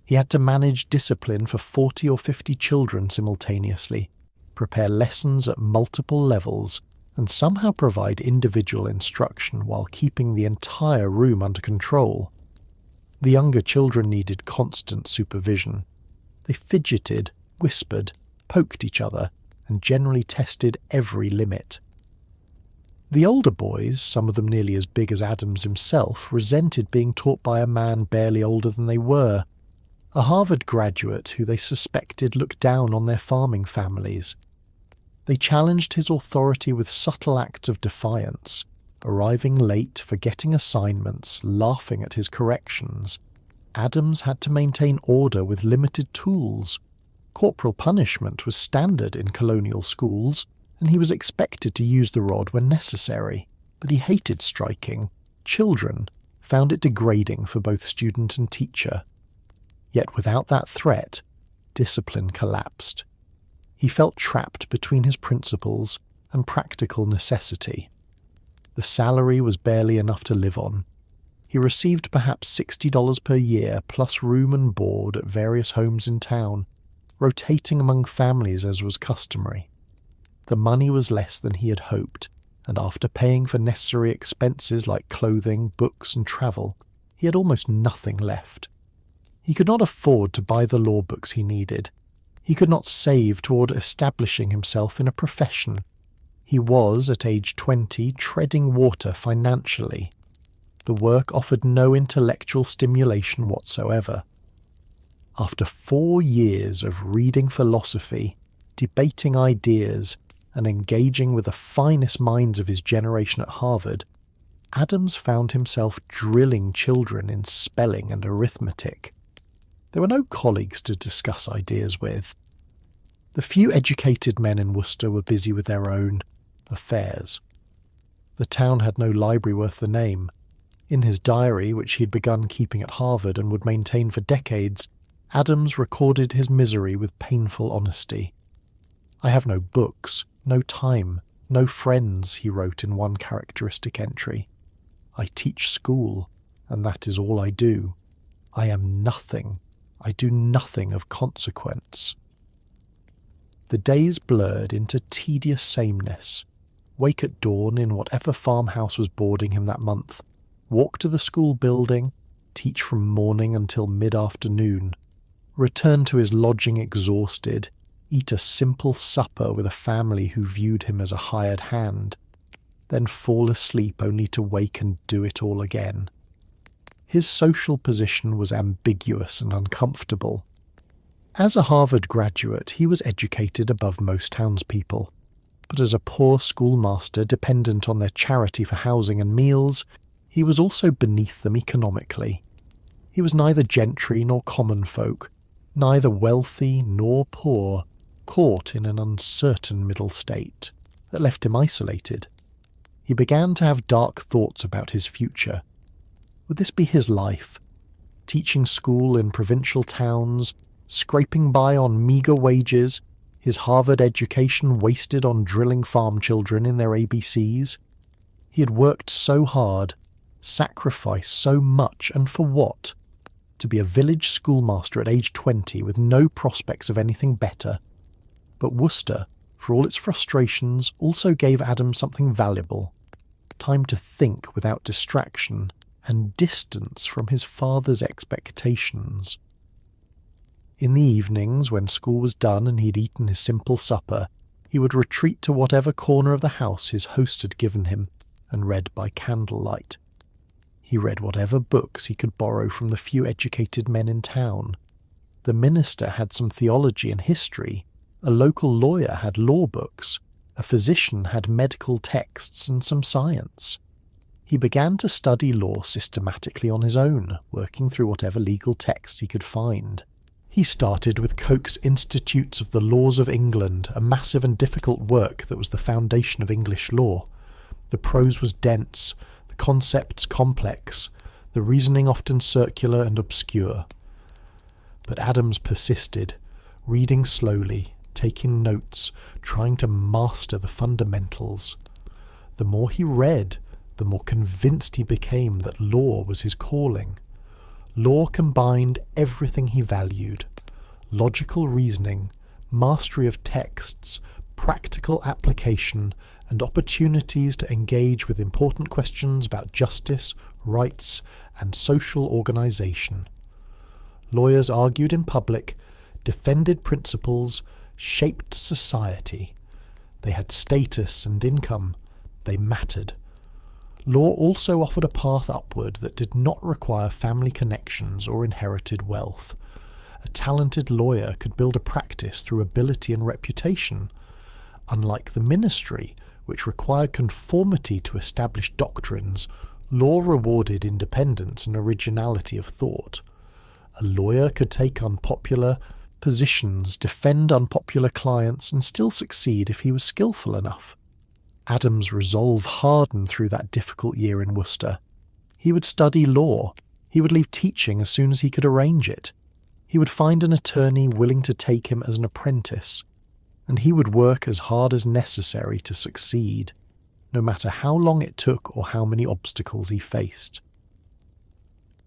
He had to manage discipline for 40 or 50 children simultaneously, prepare lessons at multiple levels, and somehow provide individual instruction while keeping the entire room under control. The younger children needed constant supervision. They fidgeted, whispered, poked each other, and generally tested every limit. The older boys, some of them nearly as big as Adams himself, resented being taught by a man barely older than they were, a Harvard graduate who they suspected looked down on their farming families. They challenged his authority with subtle acts of defiance, arriving late, forgetting assignments, laughing at his corrections. Adams had to maintain order with limited tools. Corporal punishment was standard in colonial schools, and he was expected to use the rod when necessary, but he hated striking. Children found it degrading for both student and teacher. Yet without that threat, discipline collapsed. He felt trapped between his principles and practical necessity. The salary was barely enough to live on. He received perhaps $60 per year plus room and board at various homes in town, rotating among families as was customary. The money was less than he had hoped, and after paying for necessary expenses like clothing, books, and travel, he had almost nothing left. He could not afford to buy the law books he needed. He could not save toward establishing himself in a profession. He was, at age 20, treading water financially. The work offered no intellectual stimulation whatsoever. After 4 years of reading philosophy, debating ideas, and engaging with the finest minds of his generation at Harvard, Adams found himself drilling children in spelling and arithmetic. There were no colleagues to discuss ideas with. The few educated men in Worcester were busy with their own affairs. The town had no library worth the name. In his diary, which he had begun keeping at Harvard and would maintain for decades, Adams recorded his misery with painful honesty. "I have no books, no time, no friends," he wrote in one characteristic entry. "I teach school, and that is all I do." I am nothing. I do nothing of consequence. The days blurred into tedious sameness. Wake at dawn in whatever farmhouse was boarding him that month, walk to the school building, teach from morning until mid-afternoon, return to his lodging exhausted, eat a simple supper with a family who viewed him as a hired hand, then fall asleep only to wake and do it all again. His social position was ambiguous and uncomfortable. As a Harvard graduate, he was educated above most townspeople, but as a poor schoolmaster dependent on their charity for housing and meals, he was also beneath them economically. He was neither gentry nor common folk, neither wealthy nor poor, caught in an uncertain middle state that left him isolated. He began to have dark thoughts about his future. Would this be his life? Teaching school in provincial towns, scraping by on meagre wages, his Harvard education wasted on drilling farm children in their ABCs? He had worked so hard, sacrificed so much, and for what? To be a village schoolmaster at age 20 with no prospects of anything better. But Worcester, for all its frustrations, also gave Adams something valuable: time to think without distraction, and distance from his father's expectations. In the evenings, when school was done and he'd eaten his simple supper, he would retreat to whatever corner of the house his host had given him, and read by candlelight. He read whatever books he could borrow from the few educated men in town. The minister had some theology and history, a local lawyer had law books, a physician had medical texts and some science. He began to study law systematically on his own, working through whatever legal text he could find. He started with Coke's Institutes of the Laws of England, a massive and difficult work that was the foundation of English law. The prose was dense, the concepts complex, the reasoning often circular and obscure. But Adams persisted, reading slowly, taking notes, trying to master the fundamentals. The more he read, the more convinced he became that law was his calling. Law combined everything he valued: logical reasoning, mastery of texts, practical application, and opportunities to engage with important questions about justice, rights, and social organization. Lawyers argued in public, defended principles, shaped society. They had status and income. They mattered. Law also offered a path upward that did not require family connections or inherited wealth. A talented lawyer could build a practice through ability and reputation. Unlike the ministry, which required conformity to established doctrines, law rewarded independence and originality of thought. A lawyer could take unpopular positions, defend unpopular clients, and still succeed if he was skillful enough. Adams' resolve hardened through that difficult year in Worcester. He would study law. He would leave teaching as soon as he could arrange it. He would find an attorney willing to take him as an apprentice. And he would work as hard as necessary to succeed, no matter how long it took or how many obstacles he faced.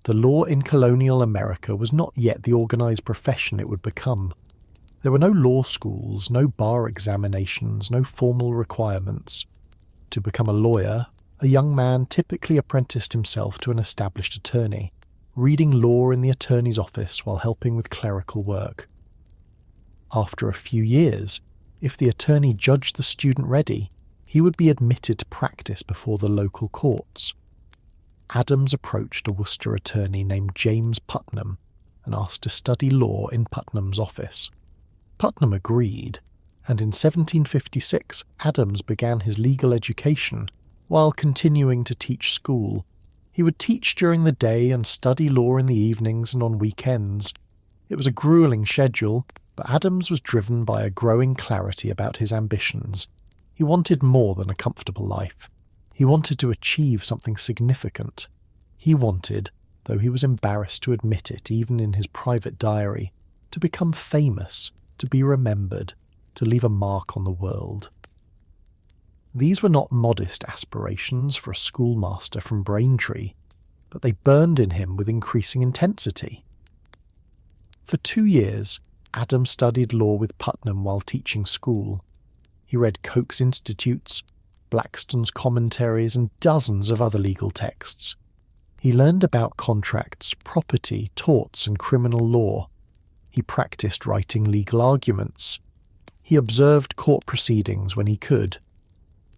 The law in colonial America was not yet the organized profession it would become. There were no law schools, no bar examinations, no formal requirements. To become a lawyer, a young man typically apprenticed himself to an established attorney, reading law in the attorney's office while helping with clerical work. After a few years, if the attorney judged the student ready, he would be admitted to practice before the local courts. Adams approached a Worcester attorney named James Putnam and asked to study law in Putnam's office. Putnam agreed, and in 1756 Adams began his legal education while continuing to teach school. He would teach during the day and study law in the evenings and on weekends. It was a grueling schedule, but Adams was driven by a growing clarity about his ambitions. He wanted more than a comfortable life. He wanted to achieve something significant. He wanted, though he was embarrassed to admit it even in his private diary, to become famous, to be remembered, to leave a mark on the world. These were not modest aspirations for a schoolmaster from Braintree, but they burned in him with increasing intensity. For 2 years, Adams studied law with Putnam while teaching school. He read Coke's Institutes, Blackstone's commentaries, and dozens of other legal texts. He learned about contracts, property, torts, and criminal law. He practiced writing legal arguments. He observed court proceedings when he could.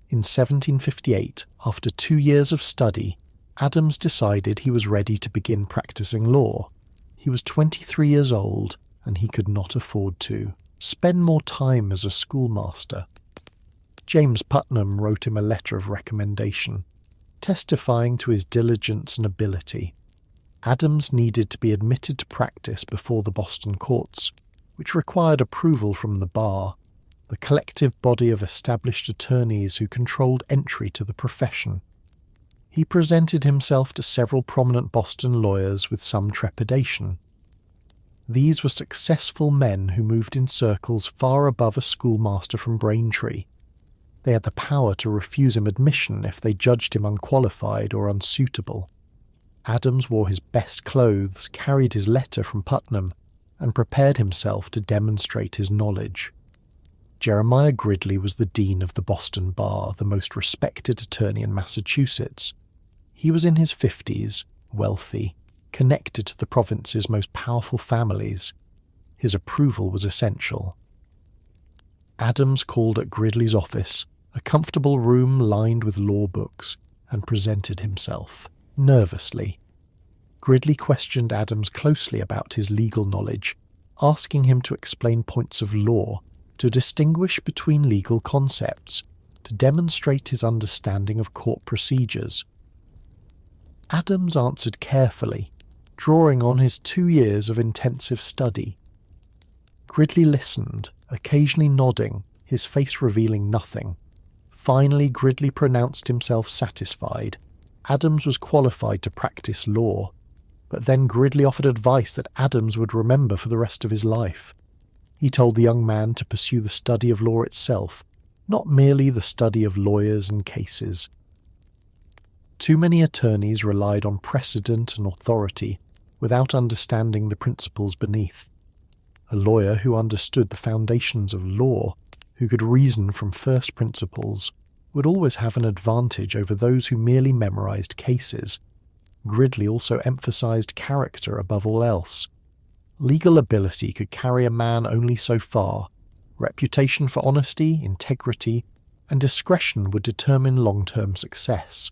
In 1758, after 2 years of study, Adams decided he was ready to begin practicing law. He was 23 years old, and he could not afford to spend more time as a schoolmaster. James Putnam wrote him a letter of recommendation, testifying to his diligence and ability. Adams needed to be admitted to practice before the Boston courts, which required approval from the bar, the collective body of established attorneys who controlled entry to the profession. He presented himself to several prominent Boston lawyers with some trepidation. These were successful men who moved in circles far above a schoolmaster from Braintree. They had the power to refuse him admission if they judged him unqualified or unsuitable. Adams wore his best clothes, carried his letter from Putnam, and prepared himself to demonstrate his knowledge. Jeremiah Gridley was the dean of the Boston Bar, the most respected attorney in Massachusetts. He was in his 50s, wealthy, connected to the province's most powerful families. His approval was essential. Adams called at Gridley's office, a comfortable room lined with law books, and presented himself, nervously. Gridley questioned Adams closely about his legal knowledge, asking him to explain points of law, to distinguish between legal concepts, to demonstrate his understanding of court procedures. Adams answered carefully, drawing on his 2 years of intensive study. Gridley listened, occasionally nodding, his face revealing nothing. Finally, Gridley pronounced himself satisfied. Adams was qualified to practice law, but then Gridley offered advice that Adams would remember for the rest of his life. He told the young man to pursue the study of law itself, not merely the study of lawyers and cases. Too many attorneys relied on precedent and authority without understanding the principles beneath. A lawyer who understood the foundations of law, who could reason from first principles, would always have an advantage over those who merely memorized cases. Gridley also emphasized character above all else. Legal ability could carry a man only so far. Reputation for honesty, integrity, and discretion would determine long-term success.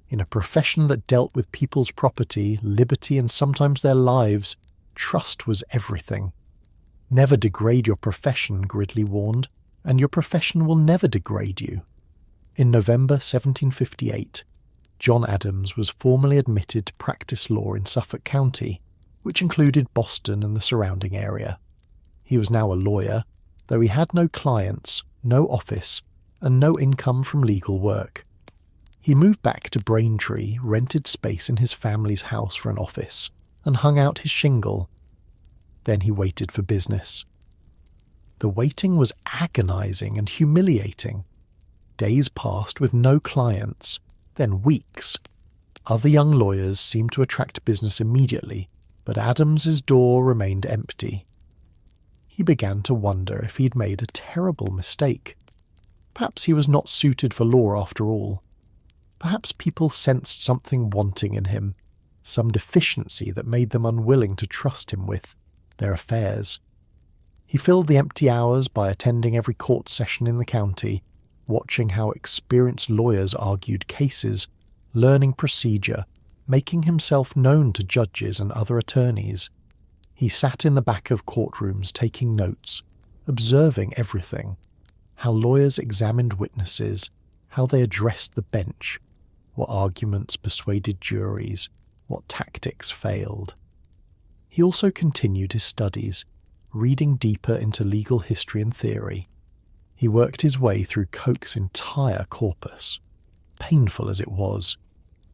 In a profession that dealt with people's property, liberty, and sometimes their lives, trust was everything. Never degrade your profession, Gridley warned, and your profession will never degrade you. In November 1758, John Adams was formally admitted to practice law in Suffolk County, which included Boston and the surrounding area. He was now a lawyer, though he had no clients, no office, and no income from legal work. He moved back to Braintree, rented space in his family's house for an office, and hung out his shingle. Then he waited for business. The waiting was agonizing and humiliating. Days passed with no clients, then weeks. Other young lawyers seemed to attract business immediately, but Adams's door remained empty. He began to wonder if he'd made a terrible mistake. Perhaps he was not suited for law after all. Perhaps people sensed something wanting in him, some deficiency that made them unwilling to trust him with their affairs. He filled the empty hours by attending every court session in the county, watching how experienced lawyers argued cases, learning procedure, making himself known to judges and other attorneys. He sat in the back of courtrooms taking notes, observing everything, how lawyers examined witnesses, how they addressed the bench, what arguments persuaded juries, what tactics failed. He also continued his studies, reading deeper into legal history and theory. He worked his way through Coke's entire corpus. Painful as it was,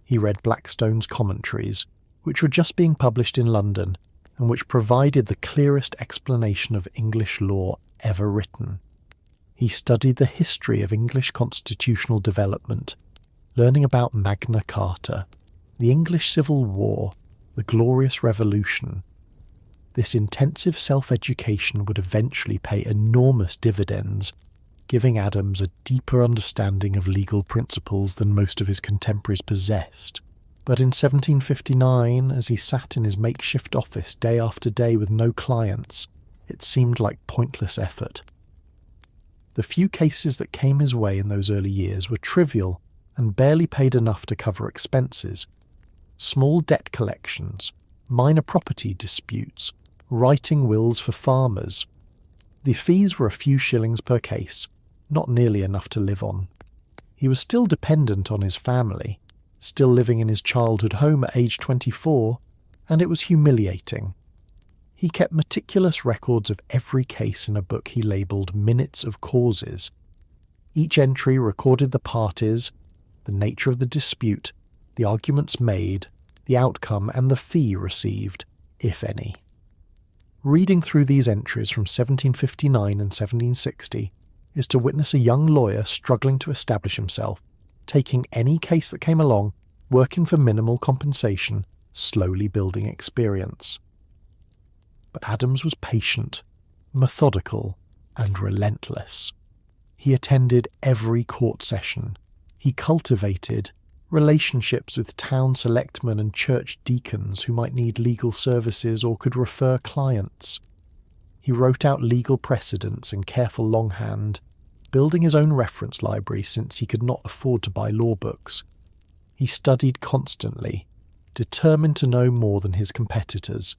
he read Blackstone's commentaries, which were just being published in London, and which provided the clearest explanation of English law ever written. He studied the history of English constitutional development, learning about Magna Carta, The English Civil War, the Glorious Revolution. This intensive self-education would eventually pay enormous dividends, giving Adams a deeper understanding of legal principles than most of his contemporaries possessed. But in 1759, as he sat in his makeshift office day after day with no clients, it seemed like pointless effort. The few cases that came his way in those early years were trivial and barely paid enough to cover expenses. Small debt collections, minor property disputes, writing wills for farmers. The fees were a few shillings per case, not nearly enough to live on. He was still dependent on his family, still living in his childhood home at age 24, and it was humiliating. He kept meticulous records of every case in a book he labelled Minutes of Causes. Each entry recorded the parties, the nature of the dispute, the arguments made, the outcome, and the fee received, if any. Reading through these entries from 1759 and 1760 is to witness a young lawyer struggling to establish himself, taking any case that came along, working for minimal compensation, slowly building experience. But Adams was patient, methodical, and relentless. He attended every court session. He cultivated relationships with town selectmen and church deacons who might need legal services or could refer clients. He wrote out legal precedents in careful longhand, building his own reference library since he could not afford to buy law books. He studied constantly, determined to know more than his competitors.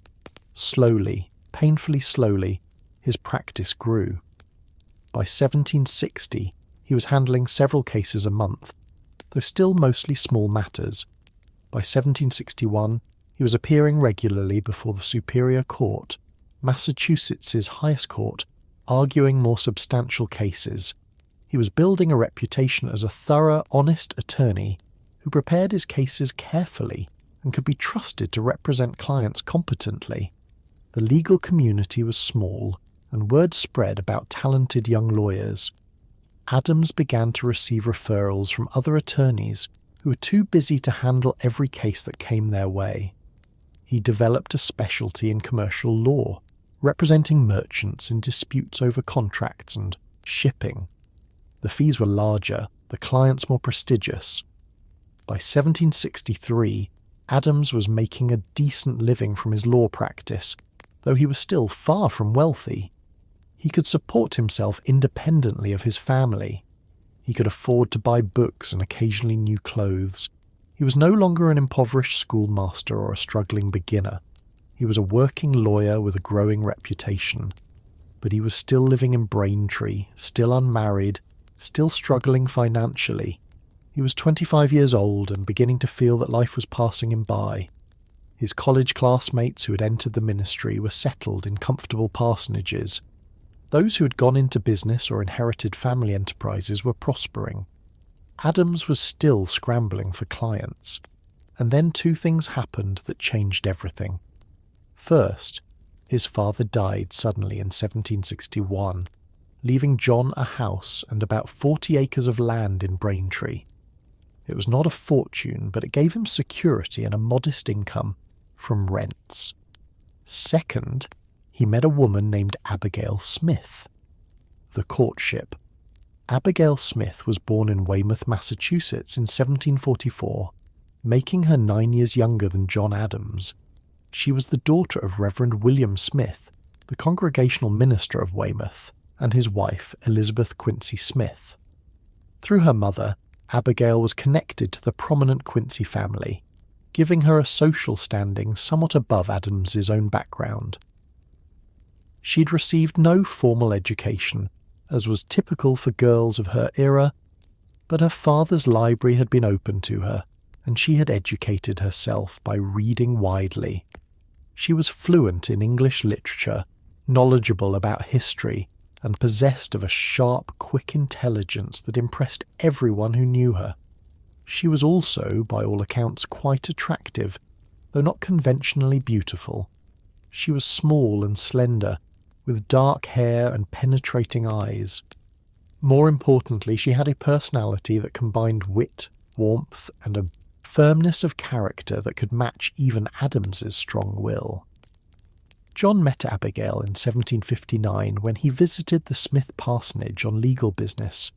Slowly, painfully slowly, his practice grew. By 1760, he was handling several cases a month, though still mostly small matters. By 1761, he was appearing regularly before the Superior Court, Massachusetts's highest court, arguing more substantial cases. He was building a reputation as a thorough, honest attorney who prepared his cases carefully and could be trusted to represent clients competently. The legal community was small, and word spread about talented young lawyers. Adams began to receive referrals from other attorneys who were too busy to handle every case that came their way. He developed a specialty in commercial law, representing merchants in disputes over contracts and shipping. The fees were larger, the clients more prestigious. By 1763, Adams was making a decent living from his law practice, though he was still far from wealthy. He could support himself independently of his family. He could afford to buy books and occasionally new clothes. He was no longer an impoverished schoolmaster or a struggling beginner. He was a working lawyer with a growing reputation. But he was still living in Braintree, still unmarried, still struggling financially. He was 25 years old and beginning to feel that life was passing him by. His college classmates who had entered the ministry were settled in comfortable parsonages. Those who had gone into business or inherited family enterprises were prospering. Adams was still scrambling for clients. And then two things happened that changed everything. First, his father died suddenly in 1761, leaving John a house and about 40 acres of land in Braintree. It was not a fortune, but it gave him security and a modest income from rents. Second, he met a woman named Abigail Smith. The courtship. Abigail Smith was born in Weymouth, Massachusetts in 1744, making her 9 years younger than John Adams. She was the daughter of Reverend William Smith, the congregational minister of Weymouth, and his wife, Elizabeth Quincy Smith. Through her mother, Abigail was connected to the prominent Quincy family, giving her a social standing somewhat above Adams's own background. She'd received no formal education, as was typical for girls of her era, but her father's library had been open to her, and she had educated herself by reading widely. She was fluent in English literature, knowledgeable about history, and possessed of a sharp, quick intelligence that impressed everyone who knew her. She was also, by all accounts, quite attractive, though not conventionally beautiful. She was small and slender, with dark hair and penetrating eyes. More importantly, she had a personality that combined wit, warmth, and a firmness of character that could match even Adams's strong will. John met Abigail in 1759 when he visited the Smith parsonage on legal business.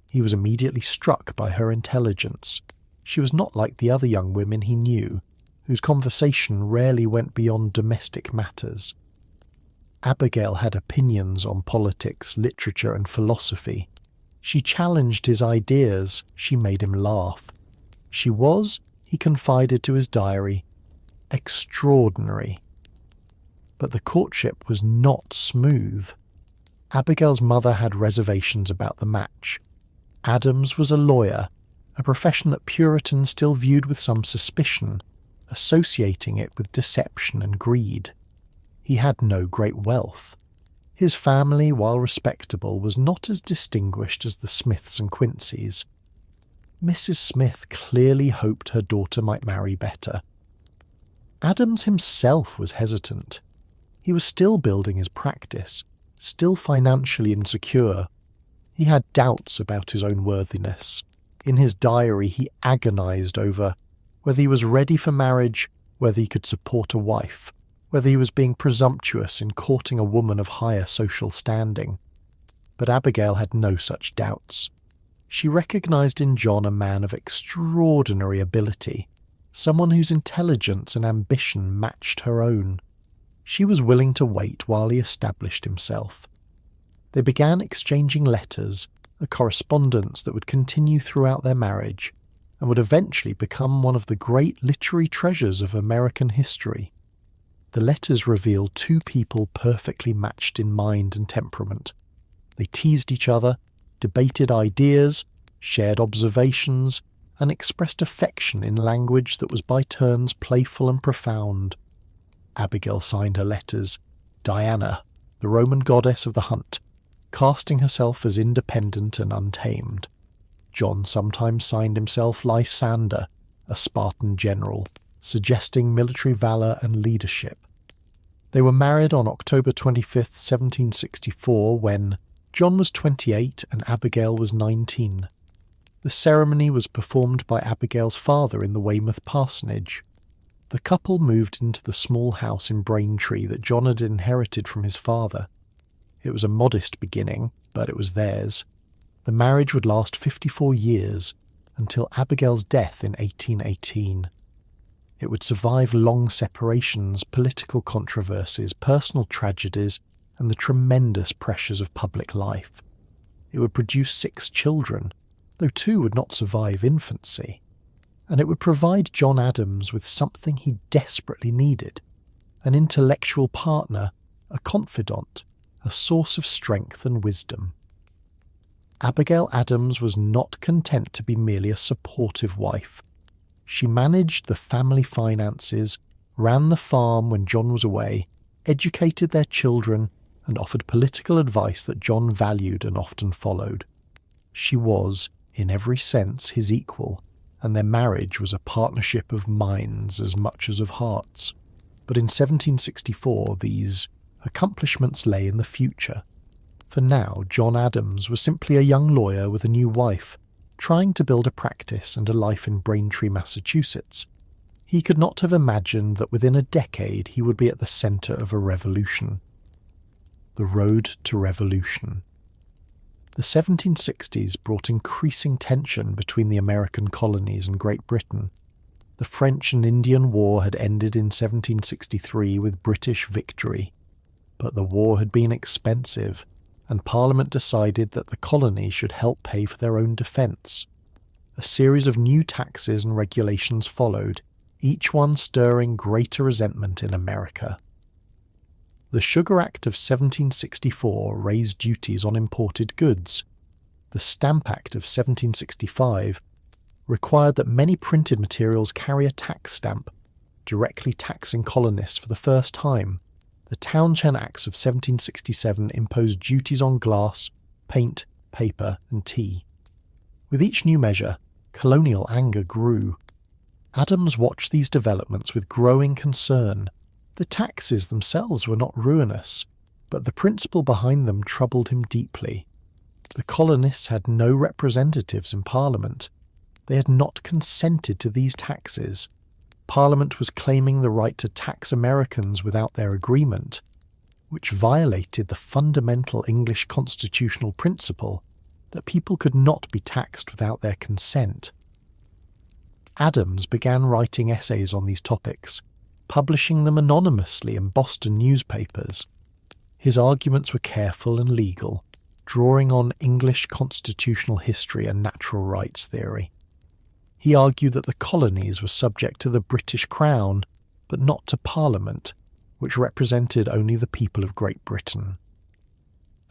He was immediately struck by her intelligence. She was not like the other young women he knew, whose conversation rarely went beyond domestic matters. Abigail had opinions on politics, literature, and philosophy. She challenged his ideas, she made him laugh. She was, he confided to his diary, extraordinary. But the courtship was not smooth. Abigail's mother had reservations about the match. Adams was a lawyer, a profession that Puritans still viewed with some suspicion, associating it with deception and greed. He had no great wealth. His family, while respectable, was not as distinguished as the Smiths and Quinceys. Mrs. Smith clearly hoped her daughter might marry better. Adams himself was hesitant. He was still building his practice, still financially insecure. He had doubts about his own worthiness. In his diary, he agonized over whether he was ready for marriage, whether he could support a wife, whether he was being presumptuous in courting a woman of higher social standing. But Abigail had no such doubts. She recognized in John a man of extraordinary ability, someone whose intelligence and ambition matched her own. She was willing to wait while he established himself. They began exchanging letters, a correspondence that would continue throughout their marriage, and would eventually become one of the great literary treasures of American history. The letters reveal two people perfectly matched in mind and temperament. They teased each other, debated ideas, shared observations, and expressed affection in language that was by turns playful and profound. Abigail signed her letters Diana, the Roman goddess of the hunt, casting herself as independent and untamed. John sometimes signed himself Lysander, a Spartan general, suggesting military valour and leadership. They were married on October 25, 1764, when John was 28 and Abigail was 19. The ceremony was performed by Abigail's father in the Weymouth parsonage. The couple moved into the small house in Braintree that John had inherited from his father. It was a modest beginning, but it was theirs. The marriage would last 54 years, until Abigail's death in 1818. It would survive long separations, political controversies, personal tragedies, and the tremendous pressures of public life. It would produce 6 children, though 2 would not survive infancy. And it would provide John Adams with something he desperately needed: an intellectual partner, a confidant, a source of strength and wisdom. Abigail Adams was not content to be merely a supportive wife. She managed the family finances, ran the farm when John was away, educated their children, and offered political advice that John valued and often followed. She was, in every sense, his equal, and their marriage was a partnership of minds as much as of hearts. But in 1764 these accomplishments lay in the future. For now, John Adams was simply a young lawyer with a new wife, trying to build a practice and a life in Braintree, Massachusetts. He could not have imagined that within a decade he would be at the centre of a revolution. The road to revolution. The 1760s brought increasing tension between the American colonies and Great Britain. The French and Indian War had ended in 1763 with British victory, but the war had been expensive, and Parliament decided that the colonies should help pay for their own defence. A series of new taxes and regulations followed, each one stirring greater resentment in America. The Sugar Act of 1764 raised duties on imported goods. The Stamp Act of 1765 required that many printed materials carry a tax stamp, directly taxing colonists for the first time. The Townshend Acts of 1767 imposed duties on glass, paint, paper, and tea. With each new measure, colonial anger grew. Adams watched these developments with growing concern. The taxes themselves were not ruinous, but the principle behind them troubled him deeply. The colonists had no representatives in Parliament. They had not consented to these taxes. Parliament was claiming the right to tax Americans without their agreement, which violated the fundamental English constitutional principle that people could not be taxed without their consent. Adams began writing essays on these topics, publishing them anonymously in Boston newspapers. His arguments were careful and legal, drawing on English constitutional history and natural rights theory. He argued that the colonies were subject to the British Crown, but not to Parliament, which represented only the people of Great Britain.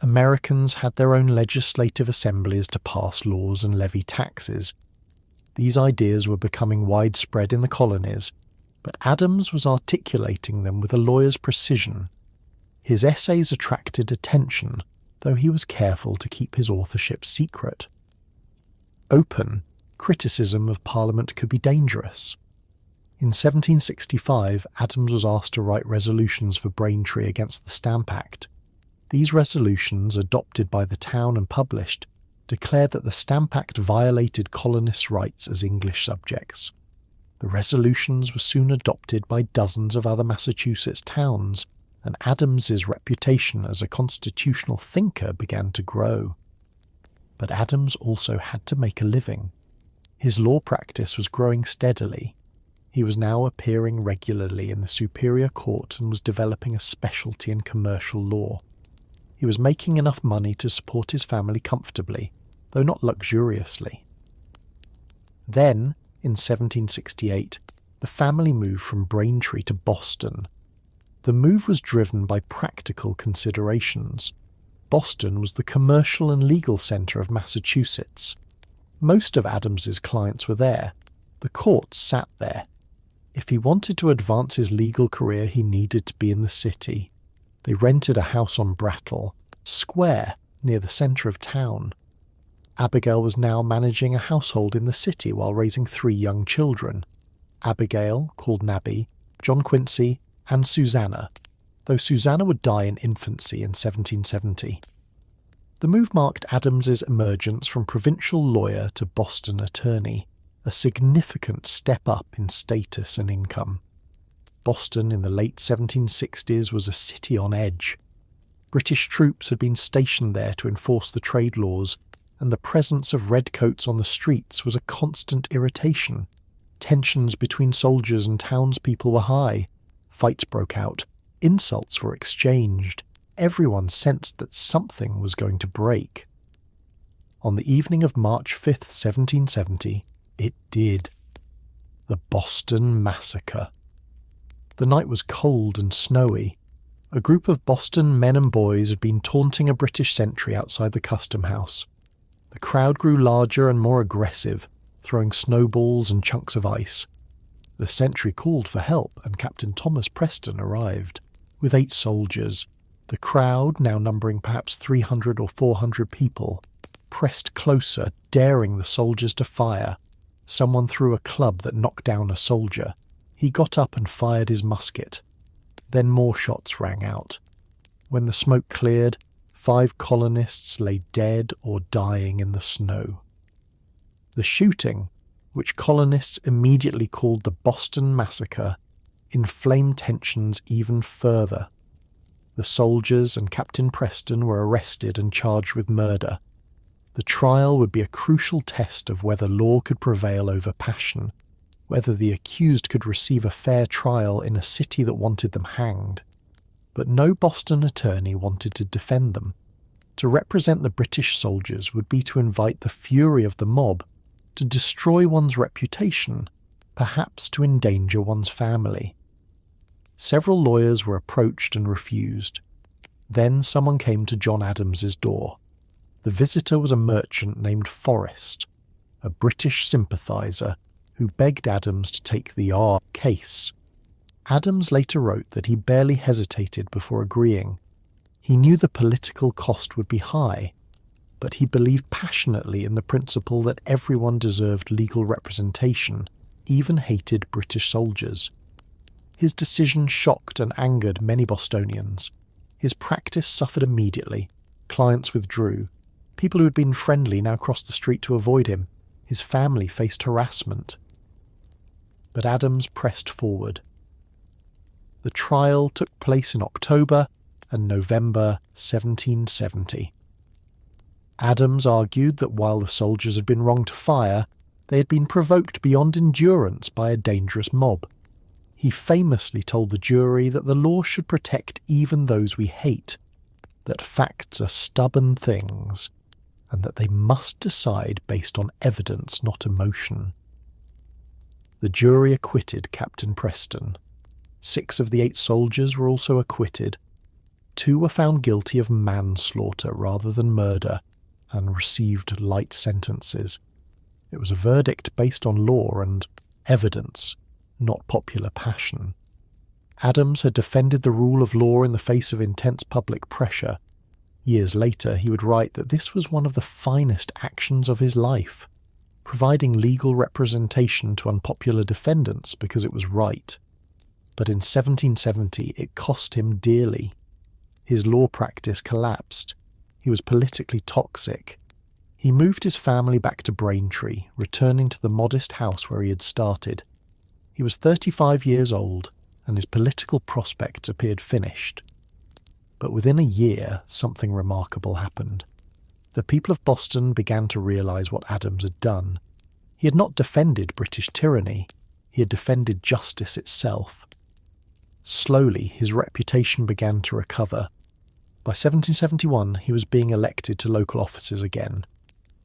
Americans had their own legislative assemblies to pass laws and levy taxes. These ideas were becoming widespread in the colonies, but Adams was articulating them with a lawyer's precision. His essays attracted attention, though he was careful to keep his authorship secret. Open criticism of Parliament could be dangerous. In 1765, Adams was asked to write resolutions for Braintree against the Stamp Act. These resolutions, adopted by the town and published, declared that the Stamp Act violated colonists' rights as English subjects. The resolutions were soon adopted by dozens of other Massachusetts towns, and Adams's reputation as a constitutional thinker began to grow. But Adams also had to make a living. His law practice was growing steadily. He was now appearing regularly in the Superior Court and was developing a specialty in commercial law. He was making enough money to support his family comfortably, though not luxuriously. Then, in 1768, the family moved from Braintree to Boston. The move was driven by practical considerations. Boston was the commercial and legal centre of Massachusetts. Most of Adams's clients were there. The courts sat there. If he wanted to advance his legal career, he needed to be in the city. They rented a house on Brattle Square, near the centre of town. Abigail was now managing a household in the city while raising 3 young children. Abigail, called Nabby, John Quincy, and Susanna, though Susanna would die in infancy in 1770. The move marked Adams's emergence from provincial lawyer to Boston attorney, a significant step up in status and income. Boston in the late 1760s was a city on edge. British troops had been stationed there to enforce the trade laws, and the presence of redcoats on the streets was a constant irritation. Tensions between soldiers and townspeople were high. Fights broke out. Insults were exchanged. Everyone sensed that something was going to break. On the evening of March 5th, 1770, it did. The Boston Massacre. The night was cold and snowy. A group of Boston men and boys had been taunting a British sentry outside the custom house. The crowd grew larger and more aggressive, throwing snowballs and chunks of ice. The sentry called for help, and Captain Thomas Preston arrived, with 8 soldiers. The crowd, now numbering perhaps 300 or 400 people, pressed closer, daring the soldiers to fire. Someone threw a club that knocked down a soldier. He got up and fired his musket. Then more shots rang out. When the smoke cleared, 5 colonists lay dead or dying in the snow. The shooting, which colonists immediately called the Boston Massacre, inflamed tensions even further. The soldiers and Captain Preston were arrested and charged with murder. The trial would be a crucial test of whether law could prevail over passion, whether the accused could receive a fair trial in a city that wanted them hanged. But no Boston attorney wanted to defend them. To represent the British soldiers would be to invite the fury of the mob, to destroy one's reputation, perhaps to endanger one's family. Several lawyers were approached and refused. Then someone came to John Adams's door. The visitor was a merchant named Forrest, a British sympathiser who begged Adams to take the case. Adams later wrote that he barely hesitated before agreeing. He knew the political cost would be high, but he believed passionately in the principle that everyone deserved legal representation, even hated British soldiers. His decision shocked and angered many Bostonians. His practice suffered immediately. Clients withdrew. People who had been friendly now crossed the street to avoid him. His family faced harassment. But Adams pressed forward. The trial took place in October and November 1770. Adams argued that while the soldiers had been wrong to fire, they had been provoked beyond endurance by a dangerous mob. He famously told the jury that the law should protect even those we hate, that facts are stubborn things, and that they must decide based on evidence, not emotion. The jury acquitted Captain Preston. 6 of the 8 soldiers were also acquitted. 2 were found guilty of manslaughter rather than murder and received light sentences. It was a verdict based on law and evidence, not popular passion. Adams had defended the rule of law in the face of intense public pressure. Years later, he would write that this was one of the finest actions of his life, providing legal representation to unpopular defendants because it was right. But in 1770, it cost him dearly. His law practice collapsed. He was politically toxic. He moved his family back to Braintree, returning to the modest house where he had started. He was 35 years old, and his political prospects appeared finished. But within a year, something remarkable happened. The people of Boston began to realize what Adams had done. He had not defended British tyranny, he had defended justice itself. Slowly, his reputation began to recover. By 1771, he was being elected to local offices again.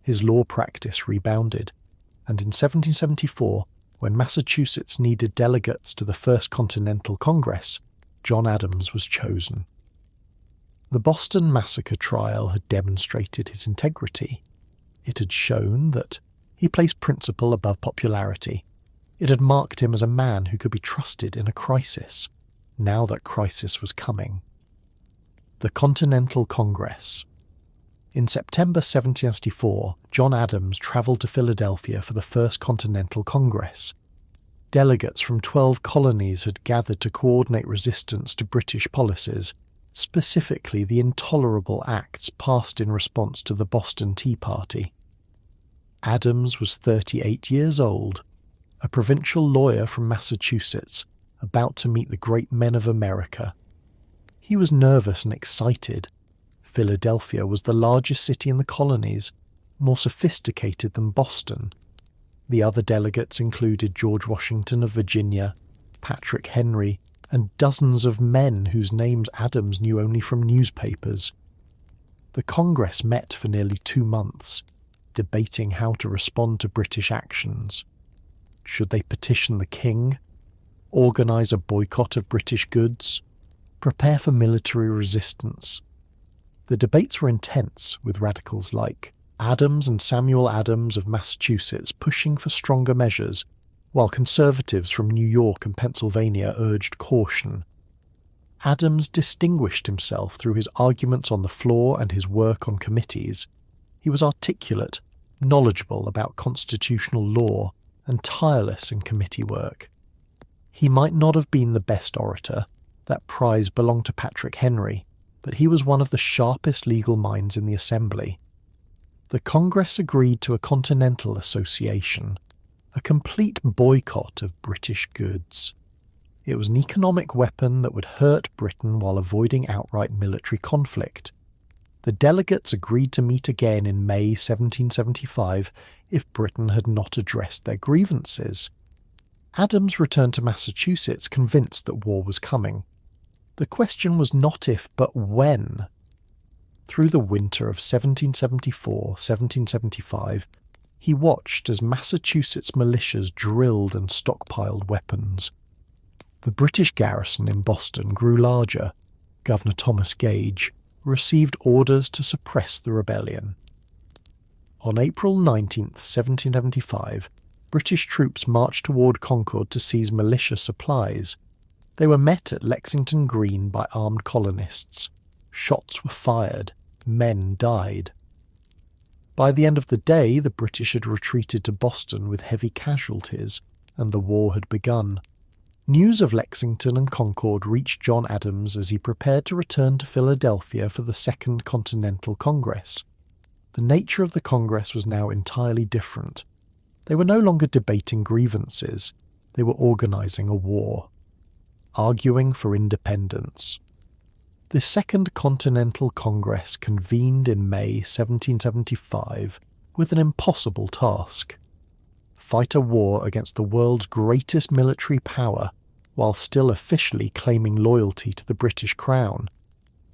His law practice rebounded, and in 1774, when Massachusetts needed delegates to the First Continental Congress, John Adams was chosen. The Boston Massacre trial had demonstrated his integrity. It had shown that he placed principle above popularity. It had marked him as a man who could be trusted in a crisis, now that crisis was coming. The Continental Congress. In September 1774, John Adams travelled to Philadelphia for the First Continental Congress. Delegates from 12 colonies had gathered to coordinate resistance to British policies, specifically the intolerable acts passed in response to the Boston Tea Party. Adams was 38 years old, a provincial lawyer from Massachusetts, about to meet the great men of America. He was nervous and excited. Philadelphia was the largest city in the colonies, more sophisticated than Boston. The other delegates included George Washington of Virginia, Patrick Henry, and dozens of men whose names Adams knew only from newspapers. The Congress met for nearly 2 months, debating how to respond to British actions. Should they petition the king? Organise a boycott of British goods? Prepare for military resistance? The debates were intense, with radicals like Adams and Samuel Adams of Massachusetts pushing for stronger measures, while conservatives from New York and Pennsylvania urged caution. Adams distinguished himself through his arguments on the floor and his work on committees. He was articulate, knowledgeable about constitutional law, and tireless in committee work. He might not have been the best orator, that prize belonged to Patrick Henry, but he was one of the sharpest legal minds in the Assembly. The Congress agreed to a Continental Association, a complete boycott of British goods. It was an economic weapon that would hurt Britain while avoiding outright military conflict. The delegates agreed to meet again in May 1775 if Britain had not addressed their grievances. Adams returned to Massachusetts convinced that war was coming. The question was not if, but when. Through the winter of 1774-1775, he watched as Massachusetts militias drilled and stockpiled weapons. The British garrison in Boston grew larger. Governor Thomas Gage received orders to suppress the rebellion. On April 19, 1775, British troops marched toward Concord to seize militia supplies. They were met at Lexington Green by armed colonists. Shots were fired. Men died. By the end of the day, the British had retreated to Boston with heavy casualties, and the war had begun. News of Lexington and Concord reached John Adams as he prepared to return to Philadelphia for the Second Continental Congress. The nature of the Congress was now entirely different. They were no longer debating grievances, they were organising a war, arguing for independence. The Second Continental Congress convened in May 1775 with an impossible task: fight a war against the world's greatest military power while still officially claiming loyalty to the British Crown.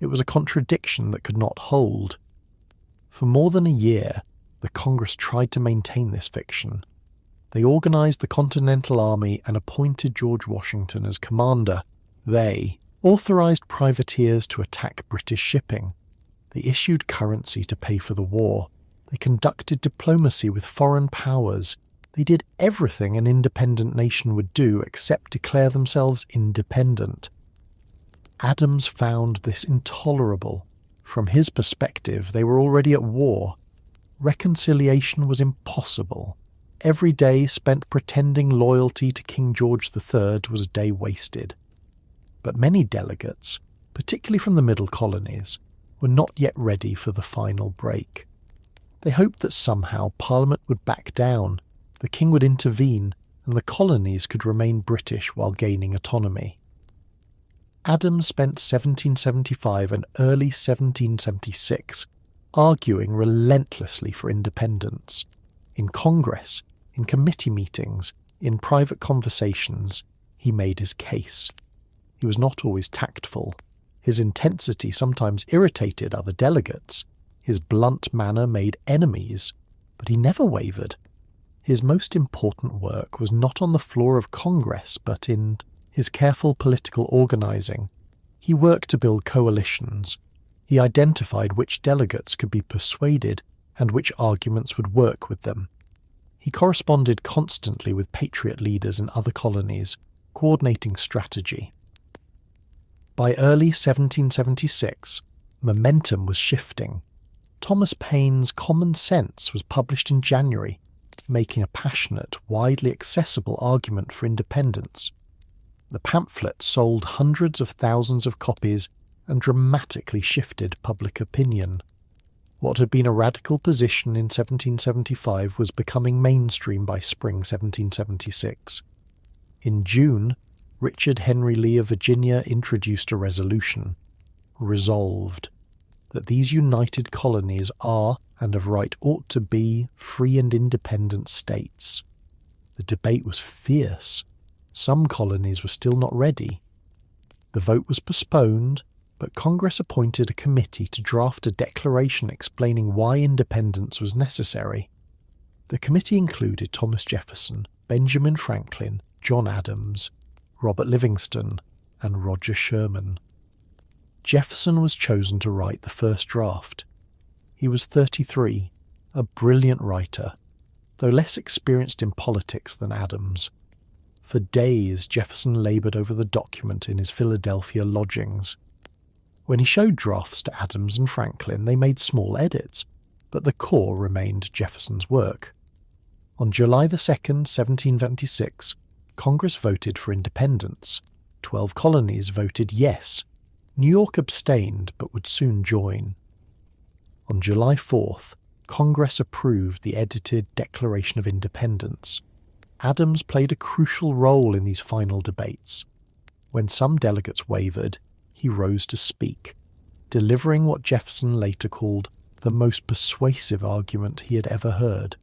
It was a contradiction that could not hold. For more than a year, the Congress tried to maintain this fiction. They organised the Continental Army and appointed George Washington as commander. They authorised privateers to attack British shipping. They issued currency to pay for the war. They conducted diplomacy with foreign powers. They did everything an independent nation would do except declare themselves independent. Adams found this intolerable. From his perspective, they were already at war. Reconciliation was impossible. Every day spent pretending loyalty to King George III was a day wasted. But many delegates, particularly from the middle colonies, were not yet ready for the final break. They hoped that somehow Parliament would back down, the king would intervene, and the colonies could remain British while gaining autonomy. Adams spent 1775 and early 1776 arguing relentlessly for independence. In Congress, in committee meetings, in private conversations, he made his case. He was not always tactful. His intensity sometimes irritated other delegates. His blunt manner made enemies, but he never wavered. His most important work was not on the floor of Congress, but in his careful political organising. He worked to build coalitions. He identified which delegates could be persuaded and which arguments would work with them. He corresponded constantly with patriot leaders in other colonies, coordinating strategy. By early 1776, momentum was shifting. Thomas Paine's Common Sense was published in January, making a passionate, widely accessible argument for independence. The pamphlet sold hundreds of thousands of copies and dramatically shifted public opinion. What had been a radical position in 1775 was becoming mainstream by spring 1776. In June, Richard Henry Lee of Virginia introduced a resolution, resolved, that these united colonies are, and of right ought to be, free and independent states. The debate was fierce. Some colonies were still not ready. The vote was postponed, but Congress appointed a committee to draft a declaration explaining why independence was necessary. The committee included Thomas Jefferson, Benjamin Franklin, John Adams, Robert Livingston, and Roger Sherman. Jefferson was chosen to write the first draft. He was 33, a brilliant writer, though less experienced in politics than Adams. For days, Jefferson laboured over the document in his Philadelphia lodgings. When he showed drafts to Adams and Franklin, they made small edits, but the core remained Jefferson's work. On July 2, 1776, Congress voted for independence. 12 colonies voted yes. New York abstained, but would soon join. On July 4th, Congress approved the edited Declaration of Independence. Adams played a crucial role in these final debates. When some delegates wavered, he rose to speak, delivering what Jefferson later called the most persuasive argument he had ever heard.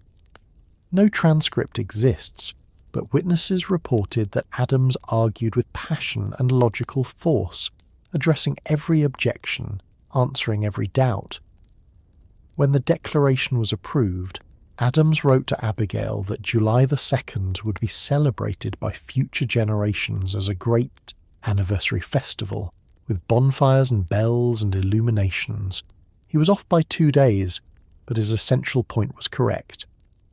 No transcript exists, but witnesses reported that Adams argued with passion and logical force, addressing every objection, answering every doubt. When the declaration was approved, Adams wrote to Abigail that July 2nd would be celebrated by future generations as a great anniversary festival, with bonfires and bells and illuminations. He was off by 2 days, but his essential point was correct.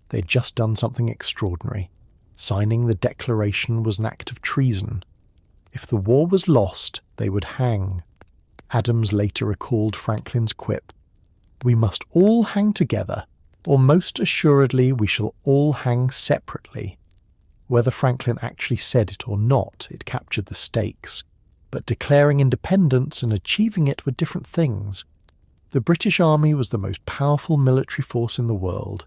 They had just done something extraordinary. Signing the declaration was an act of treason. If the war was lost, they would hang. Adams later recalled Franklin's quip, "We must all hang together, or most assuredly we shall all hang separately." Whether Franklin actually said it or not, it captured the stakes. But declaring independence and achieving it were different things. The British Army was the most powerful military force in the world.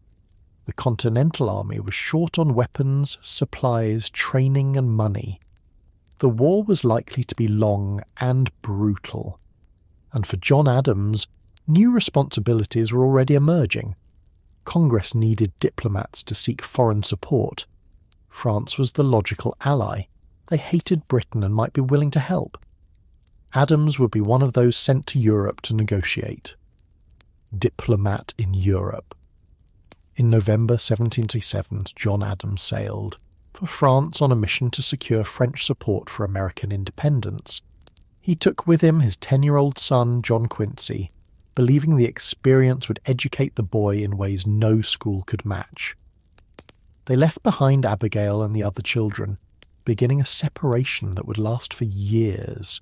The Continental Army was short on weapons, supplies, training and money. The war was likely to be long and brutal. And for John Adams, new responsibilities were already emerging. Congress needed diplomats to seek foreign support. France was the logical ally. They hated Britain and might be willing to help. Adams would be one of those sent to Europe to negotiate. Diplomat in Europe. In November 1787, John Adams sailed for France on a mission to secure French support for American independence. He took with him his 10-year-old son, John Quincy, believing the experience would educate the boy in ways no school could match. They left behind Abigail and the other children, beginning a separation that would last for years.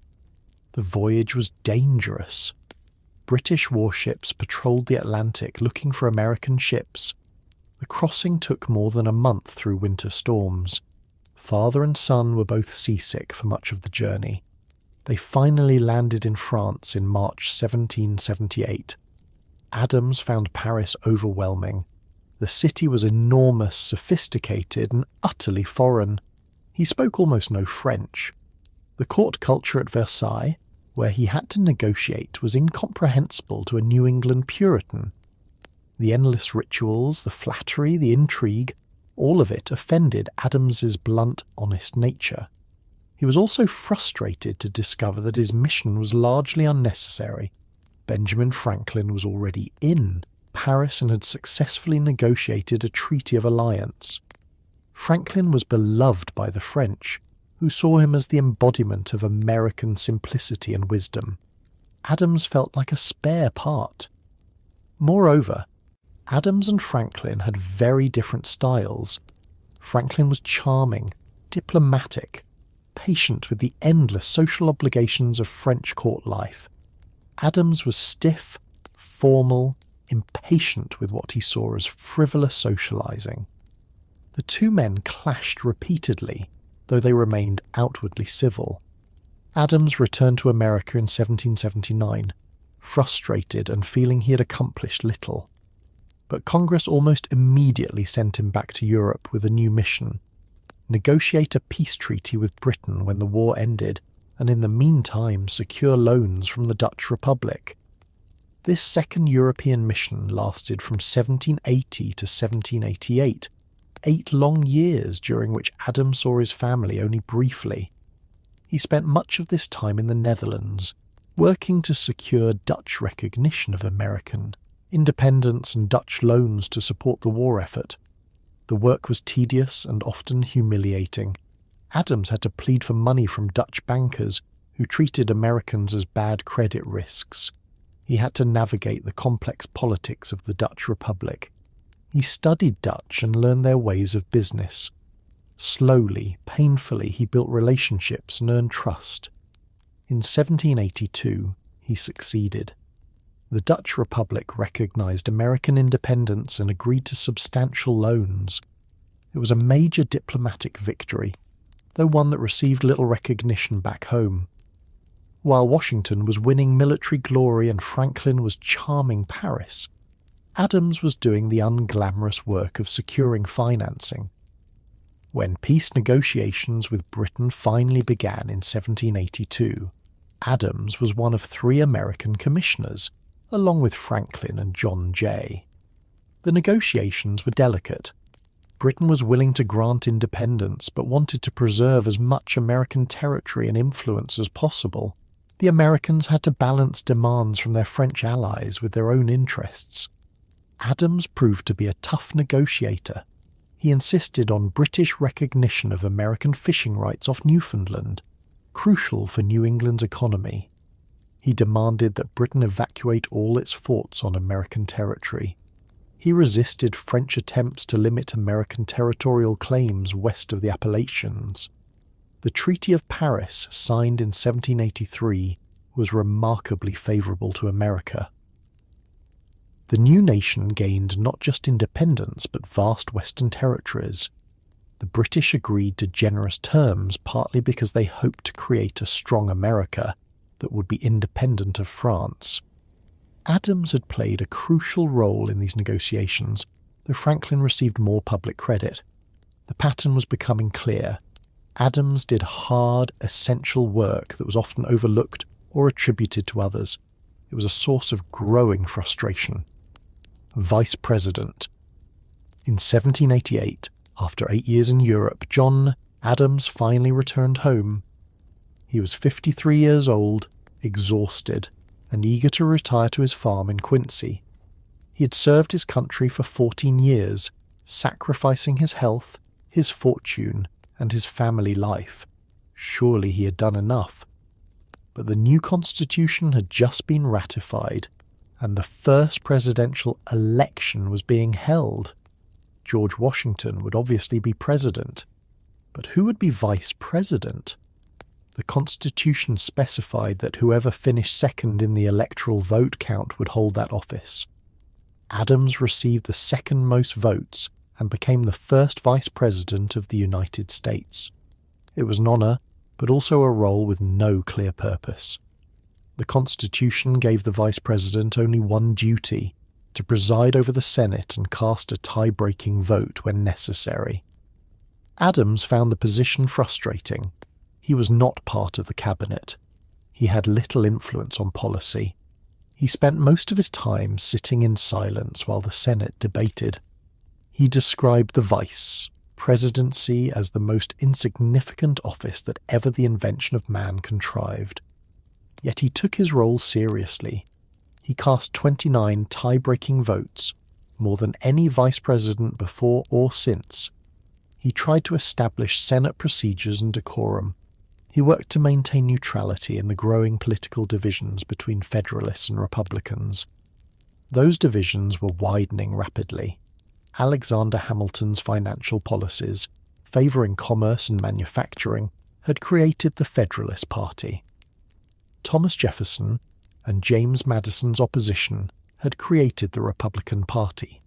The voyage was dangerous. British warships patrolled the Atlantic looking for American ships. The crossing took more than a month through winter storms. Father and son were both seasick for much of the journey. They finally landed in France in March 1778. Adams found Paris overwhelming. The city was enormous, sophisticated, and utterly foreign. He spoke almost no French. The court culture at Versailles, where he had to negotiate, was incomprehensible to a New England Puritan. The endless rituals, the flattery, the intrigue, all of it offended Adams's blunt, honest nature. He was also frustrated to discover that his mission was largely unnecessary. Benjamin Franklin was already in Paris and had successfully negotiated a treaty of alliance. Franklin was beloved by the French, who saw him as the embodiment of American simplicity and wisdom. Adams felt like a spare part. Moreover, Adams and Franklin had very different styles. Franklin was charming, diplomatic, patient with the endless social obligations of French court life. Adams was stiff, formal, impatient with what he saw as frivolous socializing. The two men clashed repeatedly, though they remained outwardly civil. Adams returned to America in 1779, frustrated and feeling he had accomplished little. But Congress almost immediately sent him back to Europe with a new mission: negotiate a peace treaty with Britain when the war ended, and in the meantime secure loans from the Dutch Republic. This second European mission lasted from 1780 to 1788, 8 long years during which Adams saw his family only briefly. He spent much of this time in the Netherlands, working to secure Dutch recognition of American independence and Dutch loans to support the war effort. The work was tedious and often humiliating. Adams had to plead for money from Dutch bankers who treated Americans as bad credit risks. He had to navigate the complex politics of the Dutch Republic. He studied Dutch and learned their ways of business. Slowly, painfully, he built relationships and earned trust. In 1782, he succeeded. The Dutch Republic recognized American independence and agreed to substantial loans. It was a major diplomatic victory, though one that received little recognition back home. While Washington was winning military glory and Franklin was charming Paris, Adams was doing the unglamorous work of securing financing. When peace negotiations with Britain finally began in 1782, Adams was one of 3 American commissioners, along with Franklin and John Jay. The negotiations were delicate. Britain was willing to grant independence but wanted to preserve as much American territory and influence as possible. The Americans had to balance demands from their French allies with their own interests. Adams proved to be a tough negotiator. He insisted on British recognition of American fishing rights off Newfoundland, crucial for New England's economy. He demanded that Britain evacuate all its forts on American territory. He resisted French attempts to limit American territorial claims west of the Appalachians. The Treaty of Paris, signed in 1783, was remarkably favourable to America. The new nation gained not just independence but vast western territories. The British agreed to generous terms partly because they hoped to create a strong America that would be independent of France. Adams had played a crucial role in these negotiations, though Franklin received more public credit. The pattern was becoming clear. Adams did hard, essential work that was often overlooked or attributed to others. It was a source of growing frustration. Vice President. In 1788, after 8 years in Europe, John Adams finally returned home. He was 53 years old, exhausted, and eager to retire to his farm in Quincy. He had served his country for 14 years, sacrificing his health, his fortune, and his family life. Surely he had done enough. But the new Constitution had just been ratified, and the first presidential election was being held. George Washington would obviously be president. But who would be vice president? The Constitution specified that whoever finished second in the electoral vote count would hold that office. Adams received the second most votes and became the first vice president of the United States. It was an honour, but also a role with no clear purpose. The Constitution gave the vice president only one duty: to preside over the Senate and cast a tie-breaking vote when necessary. Adams found the position frustrating. He was not part of the cabinet. He had little influence on policy. He spent most of his time sitting in silence while the Senate debated. He described the vice presidency as the most insignificant office that ever the invention of man contrived. Yet he took his role seriously. He cast 29 tie-breaking votes, more than any vice president before or since. He tried to establish Senate procedures and decorum. He worked to maintain neutrality in the growing political divisions between Federalists and Republicans. Those divisions were widening rapidly. Alexander Hamilton's financial policies, favouring commerce and manufacturing, had created the Federalist Party. Thomas Jefferson and James Madison's opposition had created the Republican Party.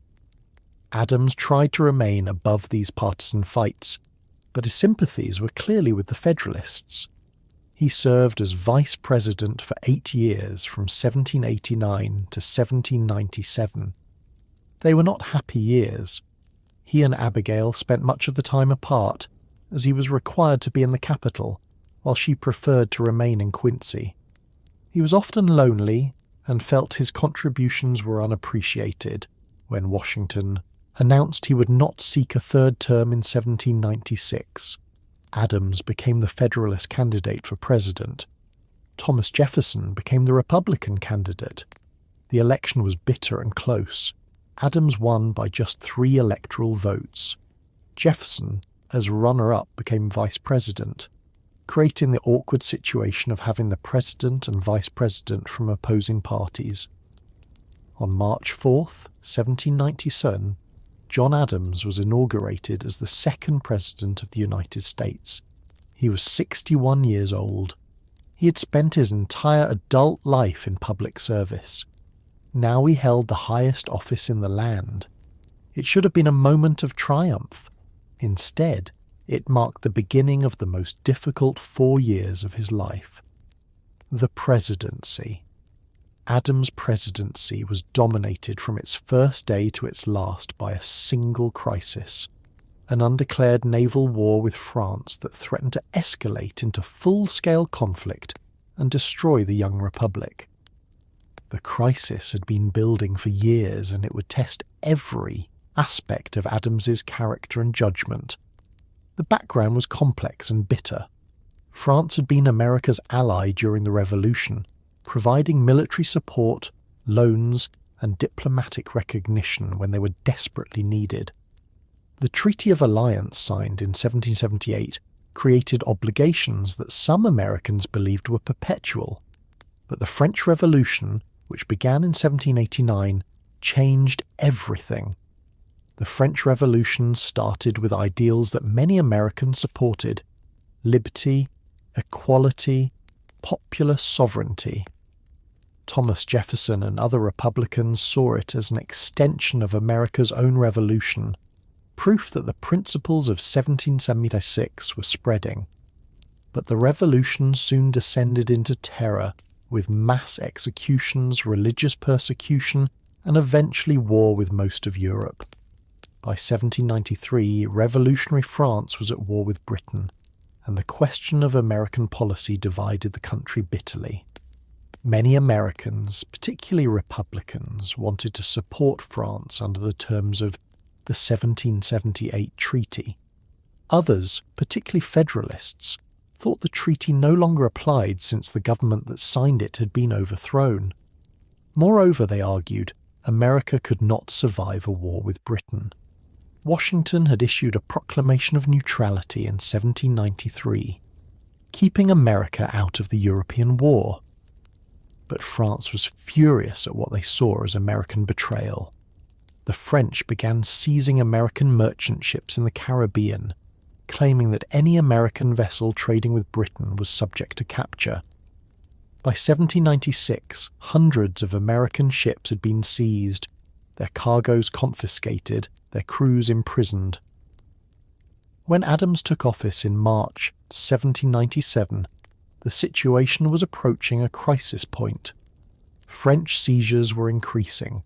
Adams tried to remain above these partisan fights, but his sympathies were clearly with the Federalists. He served as vice president for 8 years from 1789 to 1797. They were not happy years. He and Abigail spent much of the time apart, as he was required to be in the capital, while she preferred to remain in Quincy. He was often lonely and felt his contributions were unappreciated when Washington announced he would not seek a third term in 1796. Adams became the Federalist candidate for president. Thomas Jefferson became the Republican candidate. The election was bitter and close. Adams won by just 3 electoral votes. Jefferson, as runner-up, became vice president, creating the awkward situation of having the president and vice president from opposing parties. On March 4th, 1797, John Adams was inaugurated as the second President of the United States. He was 61 years old. He had spent his entire adult life in public service. Now he held the highest office in the land. It should have been a moment of triumph. Instead, it marked the beginning of the most difficult 4 years of his life. The presidency. Adams' presidency was dominated from its first day to its last by a single crisis, an undeclared naval war with France that threatened to escalate into full-scale conflict and destroy the young republic. The crisis had been building for years, and it would test every aspect of Adams's character and judgment. The background was complex and bitter. France had been America's ally during the Revolution, providing military support, loans, and diplomatic recognition when they were desperately needed. The Treaty of Alliance, signed in 1778, created obligations that some Americans believed were perpetual. But the French Revolution, which began in 1789, changed everything. The French Revolution started with ideals that many Americans supported: liberty, equality, popular sovereignty. Thomas Jefferson and other Republicans saw it as an extension of America's own revolution, proof that the principles of 1776 were spreading. But the revolution soon descended into terror, with mass executions, religious persecution, and eventually war with most of Europe. By 1793, revolutionary France was at war with Britain, and the question of American policy divided the country bitterly. Many Americans, particularly Republicans, wanted to support France under the terms of the 1778 treaty. Others, particularly Federalists, thought the treaty no longer applied since the government that signed it had been overthrown. Moreover, they argued, America could not survive a war with Britain. Washington had issued a proclamation of neutrality in 1793, keeping America out of the European war. But France was furious at what they saw as American betrayal. The French began seizing American merchant ships in the Caribbean, claiming that any American vessel trading with Britain was subject to capture. By 1796, hundreds of American ships had been seized, their cargoes confiscated, their crews imprisoned. When Adams took office in March 1797, the situation was approaching a crisis point. French seizures were increasing.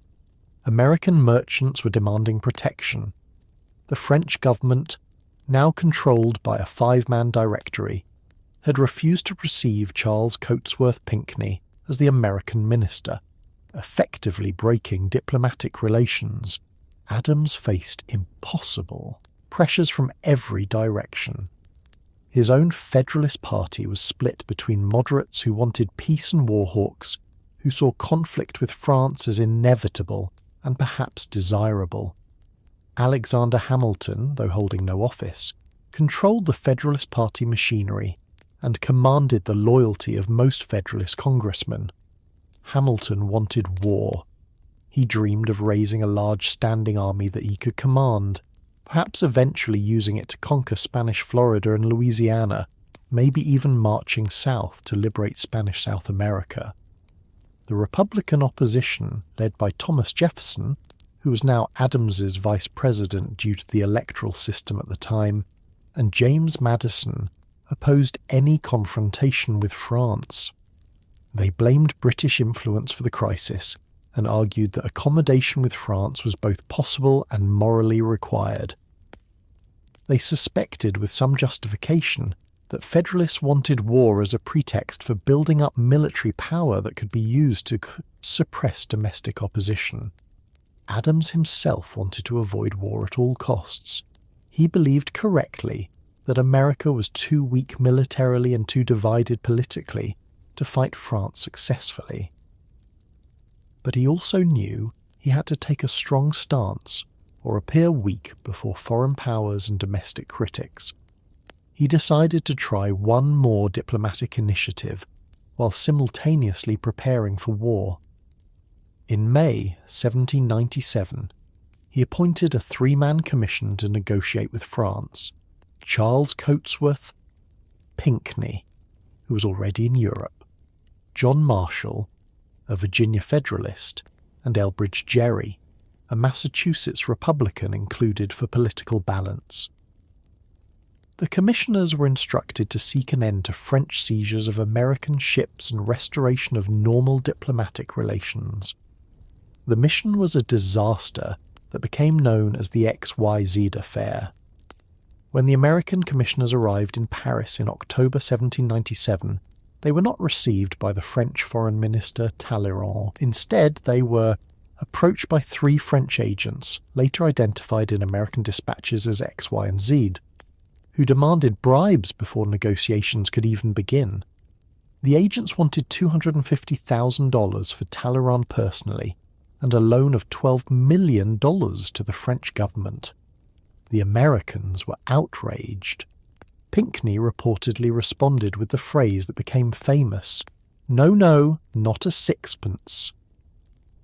American merchants were demanding protection. The French government, now controlled by a five-man directory, had refused to receive Charles Cotesworth Pinckney as the American minister, effectively breaking diplomatic relations. Adams faced impossible pressures from every direction. His own Federalist Party was split between moderates who wanted peace and war hawks, who saw conflict with France as inevitable and perhaps desirable. Alexander Hamilton, though holding no office, controlled the Federalist Party machinery and commanded the loyalty of most Federalist congressmen. Hamilton wanted war. He dreamed of raising a large standing army that he could command, perhaps eventually using it to conquer Spanish Florida and Louisiana, maybe even marching south to liberate Spanish South America. The Republican opposition, led by Thomas Jefferson, who was now Adams's vice president due to the electoral system at the time, and James Madison, opposed any confrontation with France. They blamed British influence for the crisis and argued that accommodation with France was both possible and morally required. They suspected, with some justification, that Federalists wanted war as a pretext for building up military power that could be used to suppress domestic opposition. Adams himself wanted to avoid war at all costs. He believed correctly that America was too weak militarily and too divided politically to fight France successfully. But he also knew he had to take a strong stance or appear weak before foreign powers and domestic critics. He decided to try one more diplomatic initiative while simultaneously preparing for war. In May 1797, he appointed a three-man commission to negotiate with France: Charles Cotesworth Pinckney, who was already in Europe, John Marshall, a Virginia Federalist, and Elbridge Gerry, a Massachusetts Republican included for political balance. The commissioners were instructed to seek an end to French seizures of American ships and restoration of normal diplomatic relations. The mission was a disaster that became known as the XYZ Affair. When the American commissioners arrived in Paris in October 1797, they were not received by the French Foreign Minister Talleyrand. Instead, they were approached by three French agents, later identified in American dispatches as X, Y, and Z, who demanded bribes before negotiations could even begin. The agents wanted $250,000 for Talleyrand personally, and a loan of $12 million to the French government. The Americans were outraged. Pinckney reportedly responded with the phrase that became famous, "No, no, not a sixpence."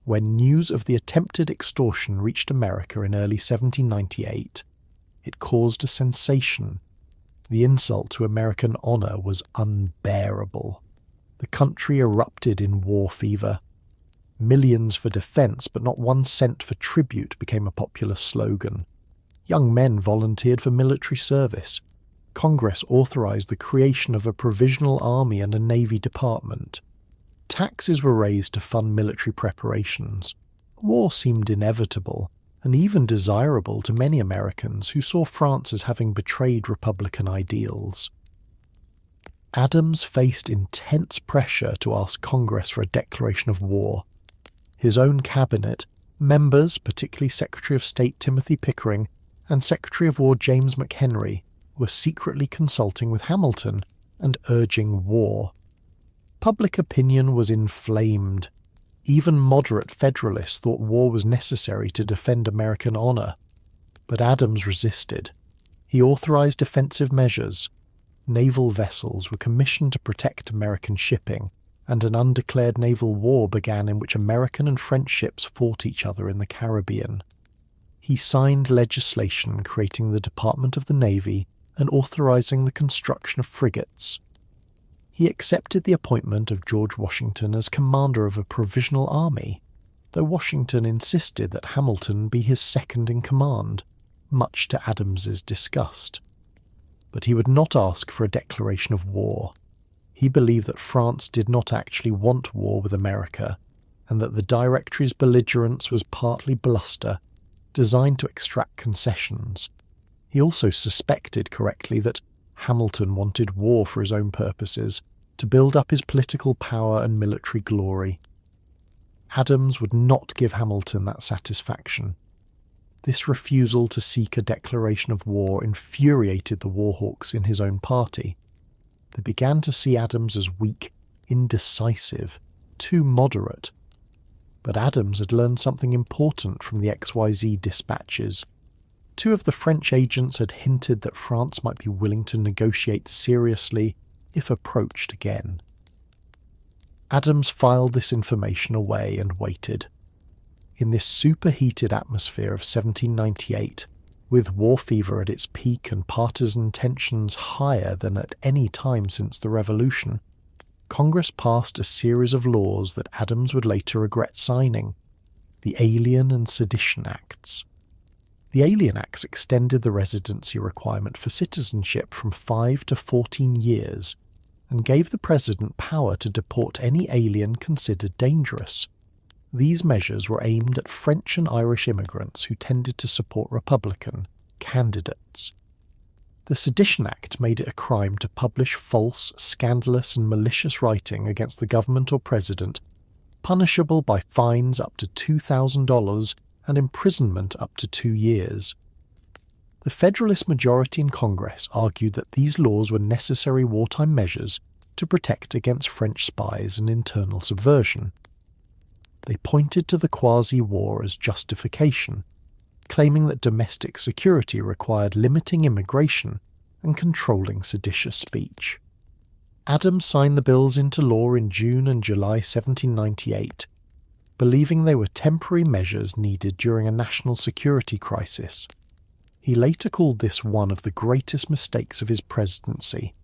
When news of the attempted extortion reached America in early 1798, it caused a sensation. The insult to American honor was unbearable. The country erupted in war fever. "Millions for defense, but not 1 cent for tribute" became a popular slogan. Young men volunteered for military service. Congress authorized the creation of a provisional army and a navy department. Taxes were raised to fund military preparations. War seemed inevitable, and even desirable to many Americans who saw France as having betrayed Republican ideals. Adams faced intense pressure to ask Congress for a declaration of war. His own cabinet, members, particularly Secretary of State Timothy Pickering and Secretary of War James McHenry, were secretly consulting with Hamilton and urging war. Public opinion was inflamed. Even moderate Federalists thought war was necessary to defend American honor. But Adams resisted. He authorized defensive measures. Naval vessels were commissioned to protect American shipping, and an undeclared naval war began in which American and French ships fought each other in the Caribbean. He signed legislation creating the Department of the Navy and authorizing the construction of frigates. He accepted the appointment of George Washington as commander of a provisional army, though Washington insisted that Hamilton be his second in command, much to Adams's disgust. But he would not ask for a declaration of war. He believed that France did not actually want war with America, and that the Directory's belligerence was partly bluster, designed to extract concessions. He also suspected correctly that Hamilton wanted war for his own purposes, to build up his political power and military glory. Adams would not give Hamilton that satisfaction. This refusal to seek a declaration of war infuriated the warhawks in his own party. They began to see Adams as weak, indecisive, too moderate. But Adams had learned something important from the XYZ dispatches. 2 of the French agents had hinted that France might be willing to negotiate seriously if approached again. Adams filed this information away and waited. In this superheated atmosphere of 1798, with war fever at its peak and partisan tensions higher than at any time since the Revolution, Congress passed a series of laws that Adams would later regret signing, the Alien and Sedition Acts. The Alien Acts extended the residency requirement for citizenship from 5 to 14 years and gave the president power to deport any alien considered dangerous. These measures were aimed at French and Irish immigrants who tended to support Republican candidates. The Sedition Act made it a crime to publish false, scandalous and malicious writing against the government or president, punishable by fines up to $2,000 and imprisonment up to 2 years. The Federalist majority in Congress argued that these laws were necessary wartime measures to protect against French spies and internal subversion. They pointed to the quasi-war as justification, claiming that domestic security required limiting immigration and controlling seditious speech. Adams signed the bills into law in June and July 1798, believing they were temporary measures needed during a national security crisis. He later called this one of the greatest mistakes of his presidency,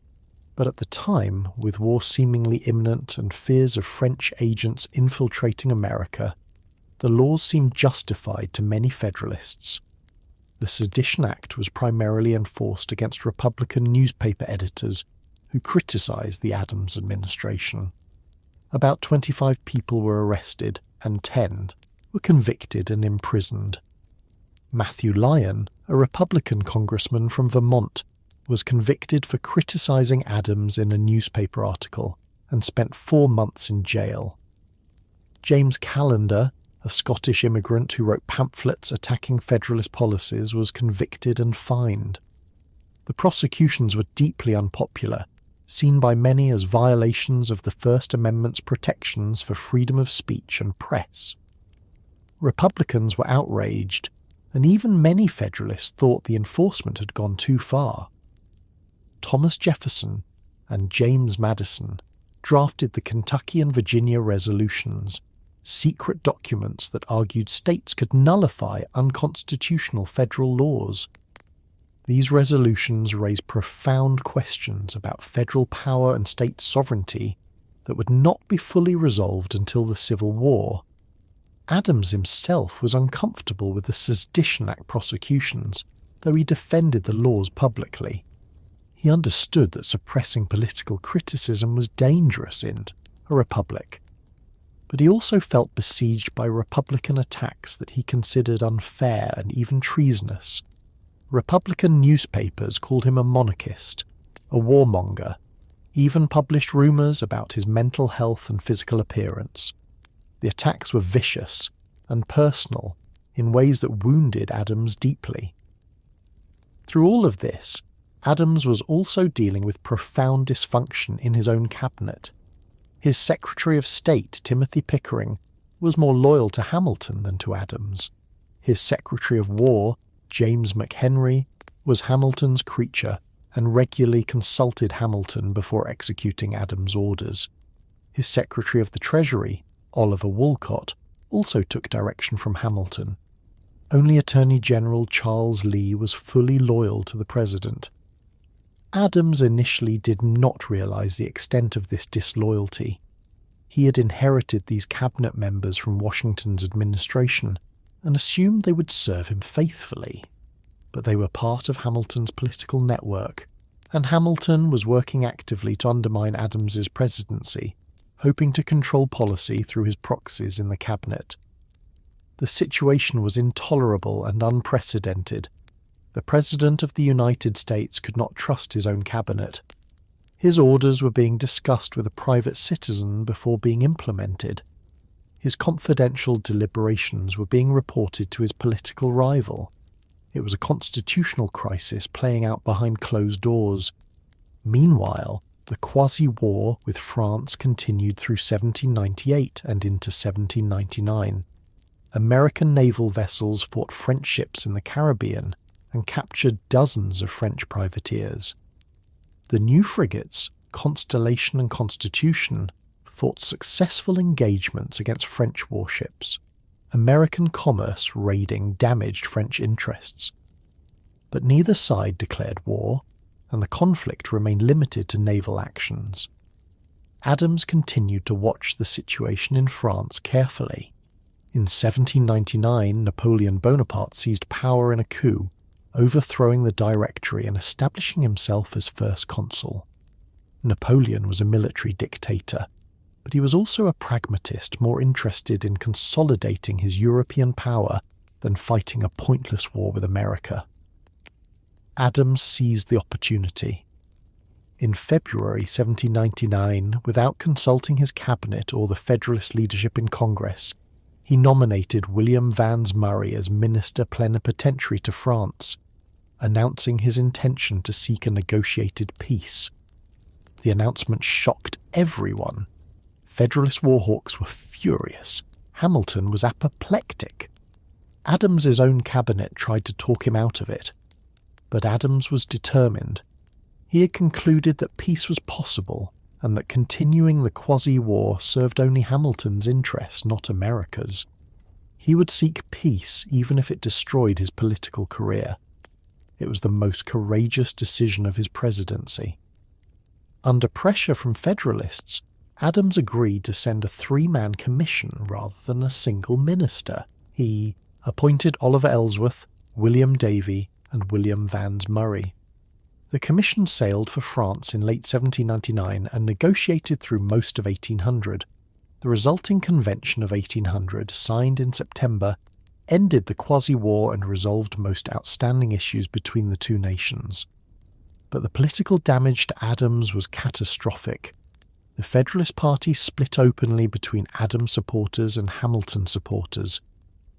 but at the time, with war seemingly imminent and fears of French agents infiltrating America, the laws seemed justified to many Federalists. The Sedition Act was primarily enforced against Republican newspaper editors who criticized the Adams administration. About 25 people were arrested and 10 were convicted and imprisoned. Matthew Lyon, a Republican congressman from Vermont, was convicted for criticizing Adams in a newspaper article and spent 4 months in jail. James Callender, a Scottish immigrant who wrote pamphlets attacking Federalist policies, was convicted and fined. The prosecutions were deeply unpopular, seen by many as violations of the First Amendment's protections for freedom of speech and press. Republicans were outraged, and even many Federalists thought the enforcement had gone too far. Thomas Jefferson and James Madison drafted the Kentucky and Virginia resolutions, secret documents that argued states could nullify unconstitutional federal laws. These resolutions raised profound questions about federal power and state sovereignty that would not be fully resolved until the Civil War. Adams himself was uncomfortable with the Sedition Act prosecutions, though he defended the laws publicly. He understood that suppressing political criticism was dangerous in a republic. but he also felt besieged by Republican attacks that he considered unfair and even treasonous. Republican newspapers called him a monarchist, a warmonger, even published rumours about his mental health and physical appearance. The attacks were vicious and personal in ways that wounded Adams deeply. Through all of this, Adams was also dealing with profound dysfunction in his own cabinet. His Secretary of State, Timothy Pickering, was more loyal to Hamilton than to Adams. His Secretary of War, James McHenry, was Hamilton's creature and regularly consulted Hamilton before executing Adams' orders. His Secretary of the Treasury, Oliver Wolcott, also took direction from Hamilton. Only Attorney General Charles Lee was fully loyal to the president. Adams initially did not realise the extent of this disloyalty. He had inherited these cabinet members from Washington's administration and assumed they would serve him faithfully. But they were part of Hamilton's political network, and Hamilton was working actively to undermine Adams's presidency, hoping to control policy through his proxies in the cabinet. The situation was intolerable and unprecedented. The President of the United States could not trust his own cabinet. His orders were being discussed with a private citizen before being implemented. His confidential deliberations were being reported to his political rival. It was a constitutional crisis playing out behind closed doors. Meanwhile, the quasi-war with France continued through 1798 and into 1799. American naval vessels fought French ships in the Caribbean and captured dozens of French privateers. The new frigates, Constellation and Constitution, fought successful engagements against French warships. American commerce raiding damaged French interests. But neither side declared war, and the conflict remained limited to naval actions. Adams continued to watch the situation in France carefully. In 1799, Napoleon Bonaparte seized power in a coup, overthrowing the Directory and establishing himself as first consul. Napoleon was a military dictator, but he was also a pragmatist more interested in consolidating his European power than fighting a pointless war with America. Adams seized the opportunity. In February 1799, without consulting his cabinet or the Federalist leadership in Congress, he nominated William Vans Murray as Minister Plenipotentiary to France, announcing his intention to seek a negotiated peace. The announcement shocked everyone. Federalist warhawks were furious. Hamilton was apoplectic. Adams's own cabinet tried to talk him out of it, but Adams was determined. He had concluded that peace was possible and that continuing the quasi-war served only Hamilton's interests, not America's. He would seek peace even if it destroyed his political career. It was the most courageous decision of his presidency. Under pressure from Federalists, Adams agreed to send a 3-man commission rather than a single minister. He appointed Oliver Ellsworth, William Davy, and William Vans Murray. The commission sailed for France in late 1799 and negotiated through most of 1800. The resulting Convention of 1800, signed in September, ended the quasi-war and resolved most outstanding issues between the two nations. But the political damage to Adams was catastrophic. The Federalist Party split openly between Adams supporters and Hamilton supporters.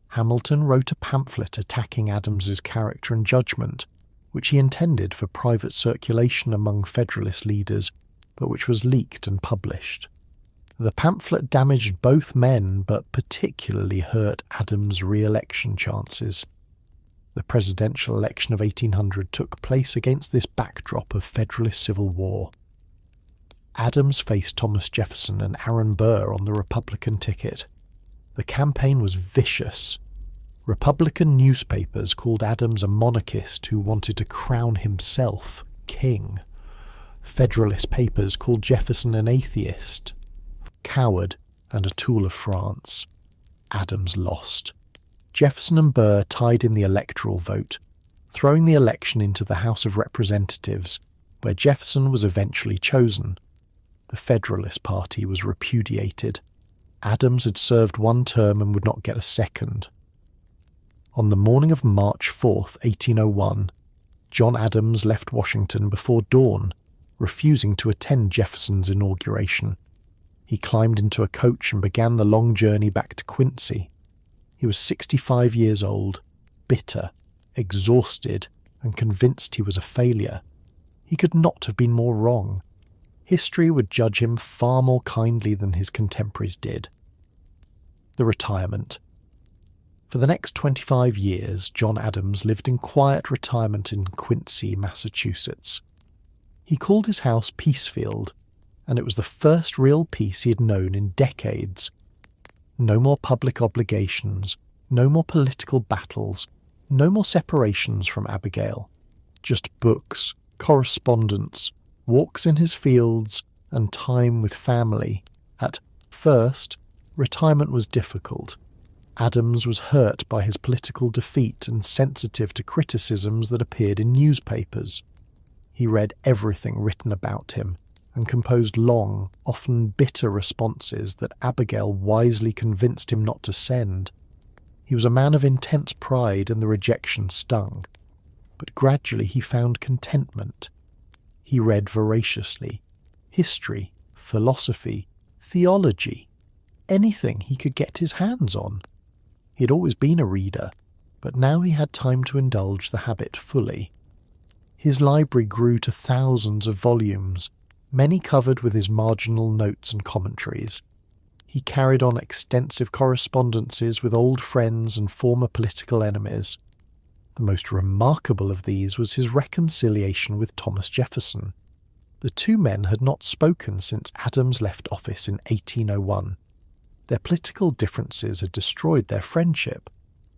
Hamilton wrote a pamphlet attacking Adams's character and judgment, which he intended for private circulation among Federalist leaders, but which was leaked and published. The pamphlet damaged both men, but particularly hurt Adams' re-election chances. The presidential election of 1800 took place against this backdrop of Federalist civil war. Adams faced Thomas Jefferson and Aaron Burr on the Republican ticket. The campaign was vicious. Republican newspapers called Adams a monarchist who wanted to crown himself king. Federalist papers called Jefferson an atheist, coward, and a tool of France. Adams lost. Jefferson and Burr tied in the electoral vote, throwing the election into the House of Representatives, where Jefferson was eventually chosen. The Federalist Party was repudiated. Adams had served 1 term and would not get a second. On the morning of March 4th, 1801, John Adams left Washington before dawn, refusing to attend Jefferson's inauguration. He climbed into a coach and began the long journey back to Quincy. He was 65 years old, bitter, exhausted, and convinced he was a failure. He could not have been more wrong. History would judge him far more kindly than his contemporaries did. The retirement. For the next 25 years, John Adams lived in quiet retirement in Quincy, Massachusetts. He called his house Peacefield, and it was the first real peace he had known in decades. No more public obligations, no more political battles, no more separations from Abigail. Just books, correspondence, walks in his fields, and time with family. At first, retirement was difficult. Adams was hurt by his political defeat and sensitive to criticisms that appeared in newspapers. He read everything written about him and composed long, often bitter responses that Abigail wisely convinced him not to send. He was a man of intense pride, and the rejection stung. But gradually he found contentment. He read voraciously. History, philosophy, theology, anything he could get his hands on. He had always been a reader, but now he had time to indulge the habit fully. His library grew to thousands of volumes, many covered with his marginal notes and commentaries. He carried on extensive correspondences with old friends and former political enemies. The most remarkable of these was his reconciliation with Thomas Jefferson. The two men had not spoken since Adams left office in 1801. Their political differences had destroyed their friendship.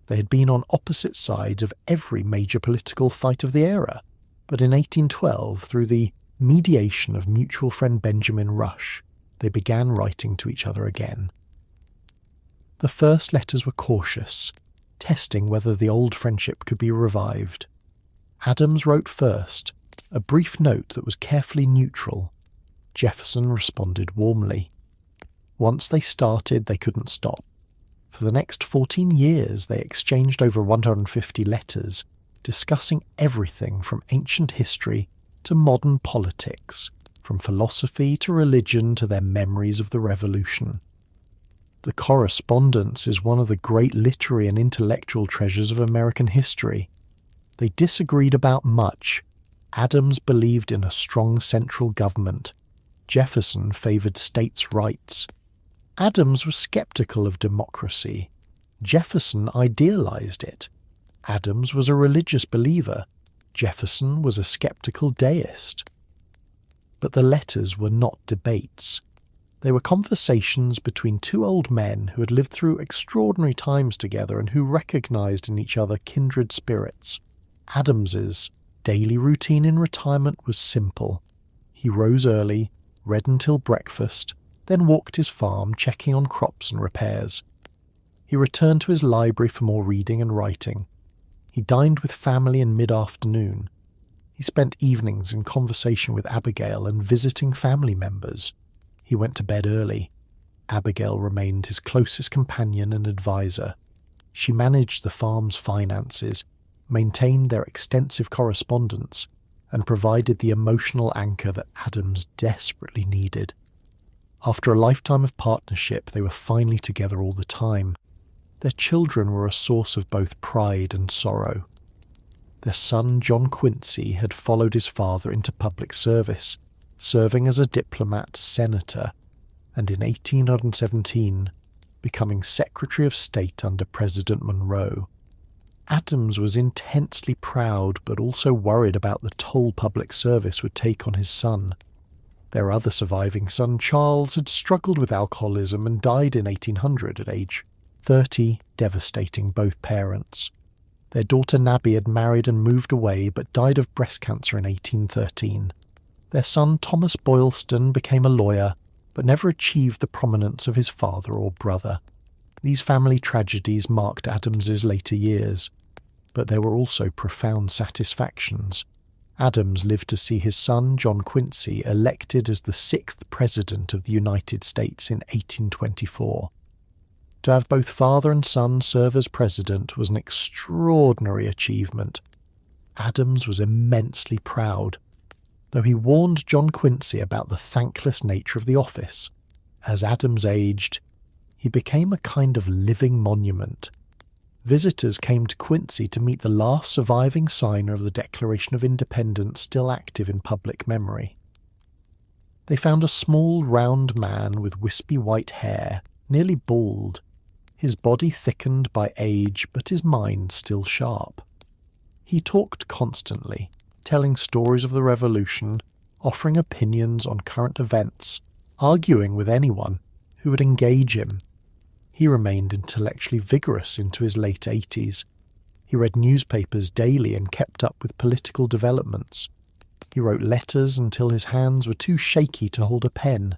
They had been on opposite sides of every major political fight of the era. But in 1812, through the mediation of mutual friend Benjamin Rush, they began writing to each other again. The first letters were cautious, testing whether the old friendship could be revived. Adams wrote first, a brief note that was carefully neutral. Jefferson responded warmly. Once they started, they couldn't stop. For the next 14 years, they exchanged over 150 letters, discussing everything from ancient history to modern politics, from philosophy to religion to their memories of the Revolution. The correspondence is one of the great literary and intellectual treasures of American history. They disagreed about much. Adams believed in a strong central government. Jefferson favoured states' rights. Adams was sceptical of democracy. Jefferson idealised it. Adams was a religious believer. Jefferson was a sceptical deist. But the letters were not debates. They were conversations between two old men who had lived through extraordinary times together and who recognised in each other kindred spirits. Adams's daily routine in retirement was simple. He rose early, read until breakfast, then walked his farm checking on crops and repairs. He returned to his library for more reading and writing. He dined with family in mid-afternoon. He spent evenings in conversation with Abigail and visiting family members. He went to bed early. Abigail remained his closest companion and advisor. She managed the farm's finances, maintained their extensive correspondence, and provided the emotional anchor that Adams desperately needed. After a lifetime of partnership, they were finally together all the time. Their children were a source of both pride and sorrow. Their son, John Quincy, had followed his father into public service, serving as a diplomat, senator, and in 1817, becoming Secretary of State under President Monroe. Adams was intensely proud but also worried about the toll public service would take on his son. Their other surviving son, Charles, had struggled with alcoholism and died in 1800 at age 30, devastating both parents. Their daughter Nabby had married and moved away but died of breast cancer in 1813. Their son Thomas Boylston became a lawyer but never achieved the prominence of his father or brother. These family tragedies marked Adams's later years, but there were also profound satisfactions. Adams lived to see his son, John Quincy, elected as the 6th President of the United States in 1824. To have both father and son serve as president was an extraordinary achievement. Adams was immensely proud, though he warned John Quincy about the thankless nature of the office. As Adams aged, he became a kind of living monument. Visitors came to Quincy to meet the last surviving signer of the Declaration of Independence still active in public memory. They found a small, round man with wispy white hair, nearly bald, his body thickened by age but his mind still sharp. He talked constantly, telling stories of the Revolution, offering opinions on current events, arguing with anyone who would engage him. He remained intellectually vigorous into his late 80s. He read newspapers daily and kept up with political developments. He wrote letters until his hands were too shaky to hold a pen.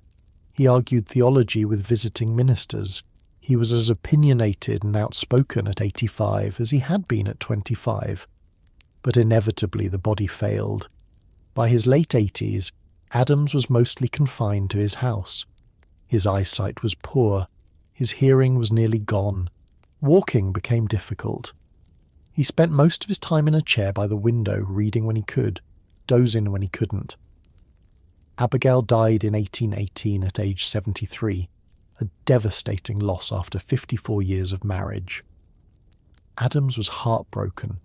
He argued theology with visiting ministers. He was as opinionated and outspoken at 85 as he had been at 25. But inevitably the body failed. By his late 80s, Adams was mostly confined to his house. His eyesight was poor. His hearing was nearly gone. Walking became difficult. He spent most of his time in a chair by the window, reading when he could, dozing when he couldn't. Abigail died in 1818 at age 73, a devastating loss after 54 years of marriage. Adams was heartbroken.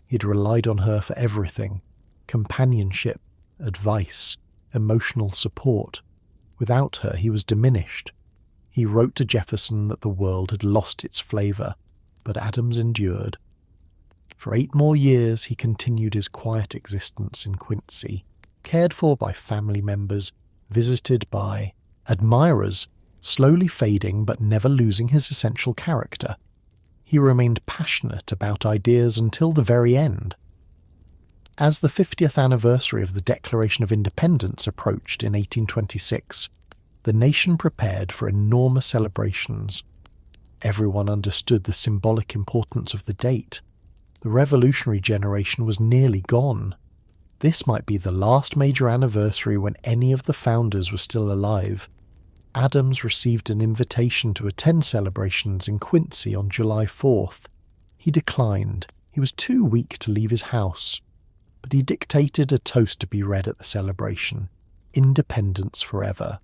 He'd relied on her for everything: companionship, advice, emotional support. Without her, he was diminished. He wrote to Jefferson that the world had lost its flavour, but Adams endured. For 8 more years he continued his quiet existence in Quincy, cared for by family members, visited by admirers, slowly fading but never losing his essential character. He remained passionate about ideas until the very end. As the 50th anniversary of the Declaration of Independence approached in 1826, the nation prepared for enormous celebrations. Everyone understood the symbolic importance of the date. The revolutionary generation was nearly gone. This might be the last major anniversary when any of the founders were still alive. Adams received an invitation to attend celebrations in Quincy on July 4th. He declined. He was too weak to leave his house. But he dictated a toast to be read at the celebration: Independence Forever.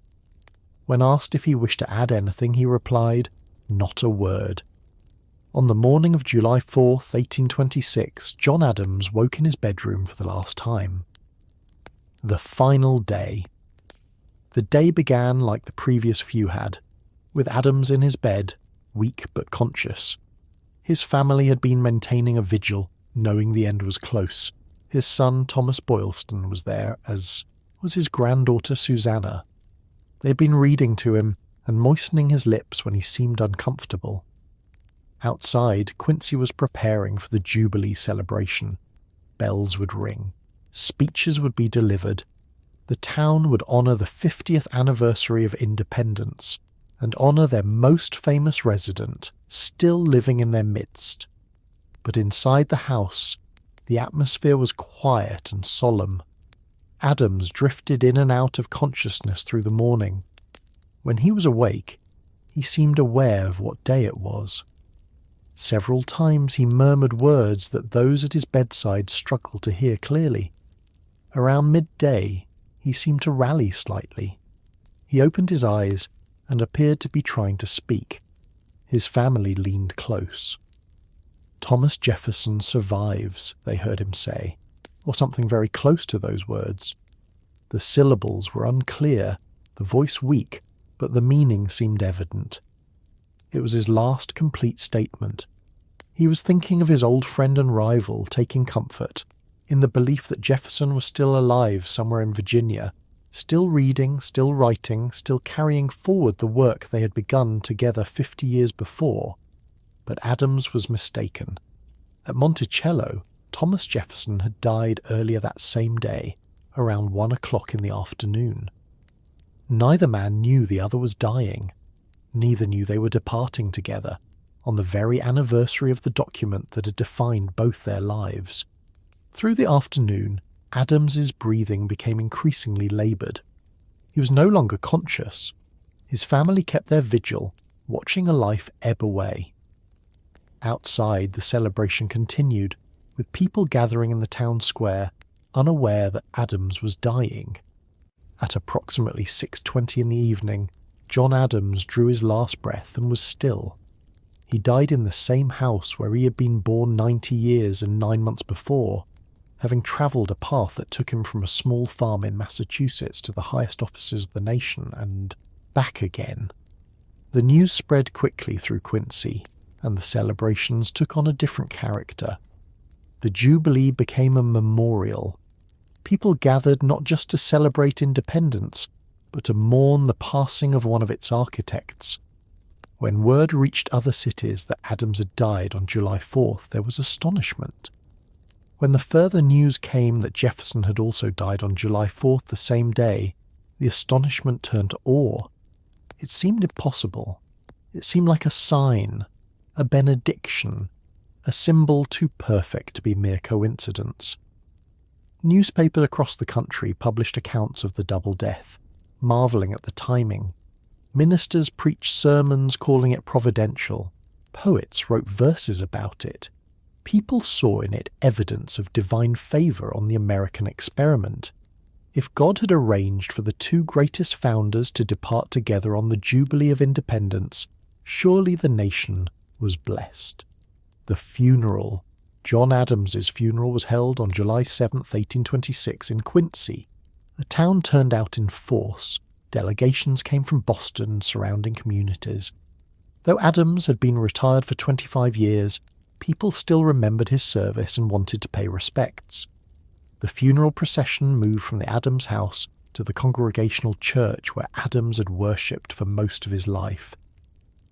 When asked if he wished to add anything, he replied, "Not a word." On the morning of July 4th, 1826, John Adams woke in his bedroom for the last time. The final day. The day began like the previous few had, with Adams in his bed, weak but conscious. His family had been maintaining a vigil, knowing the end was close. His son Thomas Boylston was there, as was his granddaughter Susanna. They had been reading to him and moistening his lips when he seemed uncomfortable. Outside, Quincy was preparing for the Jubilee celebration. Bells would ring. Speeches would be delivered. The town would honour the 50th anniversary of independence and honour their most famous resident, still living in their midst. But inside the house, the atmosphere was quiet and solemn. Adams drifted in and out of consciousness through the morning. When he was awake, he seemed aware of what day it was. Several times he murmured words that those at his bedside struggled to hear clearly. Around midday, he seemed to rally slightly. He opened his eyes and appeared to be trying to speak. His family leaned close. "Thomas Jefferson survives," they heard him say, or something very close to those words. The syllables were unclear, the voice weak, but the meaning seemed evident. It was his last complete statement. He was thinking of his old friend and rival, taking comfort in the belief that Jefferson was still alive somewhere in Virginia, still reading, still writing, still carrying forward the work they had begun together 50 years before. But Adams was mistaken. At Monticello, Thomas Jefferson had died earlier that same day, around 1 o'clock in the afternoon. Neither man knew the other was dying. Neither knew they were departing together, on the very anniversary of the document that had defined both their lives. Through the afternoon, Adams's breathing became increasingly laboured. He was no longer conscious. His family kept their vigil, watching a life ebb away. Outside, the celebration continued, with people gathering in the town square, unaware that Adams was dying. At approximately 6:20 in the evening, John Adams drew his last breath and was still. He died in the same house where he had been born 90 years and 9 months before, having travelled a path that took him from a small farm in Massachusetts to the highest offices of the nation and back again. The news spread quickly through Quincy, and the celebrations took on a different character. The Jubilee became a memorial. People gathered not just to celebrate independence, but to mourn the passing of one of its architects. When word reached other cities that Adams had died on July 4th, there was astonishment. When the further news came that Jefferson had also died on July 4th the same day, the astonishment turned to awe. It seemed impossible. It seemed like a sign, a benediction, a symbol too perfect to be mere coincidence. Newspapers across the country published accounts of the double death, marvelling at the timing. Ministers preached sermons calling it providential. Poets wrote verses about it. People saw in it evidence of divine favour on the American experiment. If God had arranged for the two greatest founders to depart together on the Jubilee of Independence, surely the nation was blessed. The funeral. John Adams's funeral was held on July 7, 1826 in Quincy. The town turned out in force. Delegations came from Boston and surrounding communities. Though Adams had been retired for 25 years, people still remembered his service and wanted to pay respects. The funeral procession moved from the Adams house to the Congregational Church where Adams had worshipped for most of his life.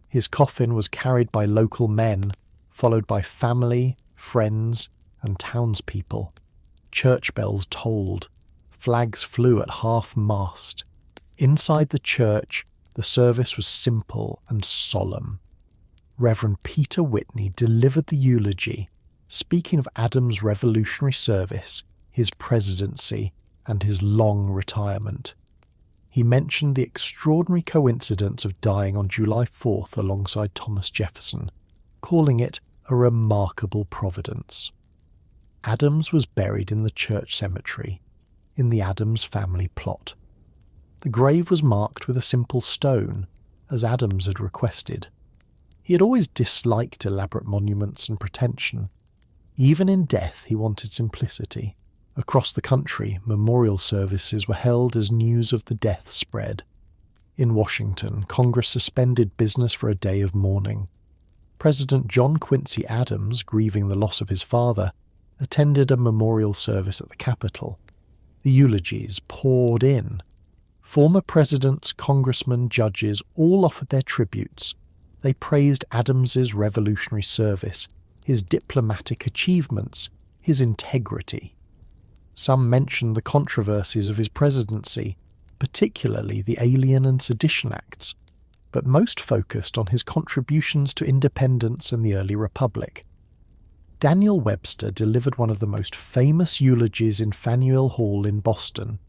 His coffin was carried by local men, followed by family, friends, and townspeople. Church bells tolled. Flags flew at half-mast. Inside the church, the service was simple and solemn. Reverend Peter Whitney delivered the eulogy, speaking of Adams' revolutionary service, his presidency, and his long retirement. He mentioned the extraordinary coincidence of dying on July 4th alongside Thomas Jefferson, calling it a remarkable providence. Adams was buried in the church cemetery, in the Adams family plot. The grave was marked with a simple stone, as Adams had requested. He had always disliked elaborate monuments and pretension. Even in death he wanted simplicity. Across the country, memorial services were held as news of the death spread. In Washington, Congress suspended business for a day of mourning. President John Quincy Adams, grieving the loss of his father, attended a memorial service at the Capitol. The eulogies poured in. Former presidents, congressmen, judges all offered their tributes. They praised Adams's revolutionary service, his diplomatic achievements, his integrity. Some mentioned the controversies of his presidency, particularly the Alien and Sedition Acts, but most focused on his contributions to independence and the early republic. Daniel Webster delivered one of the most famous eulogies in Faneuil Hall in Boston.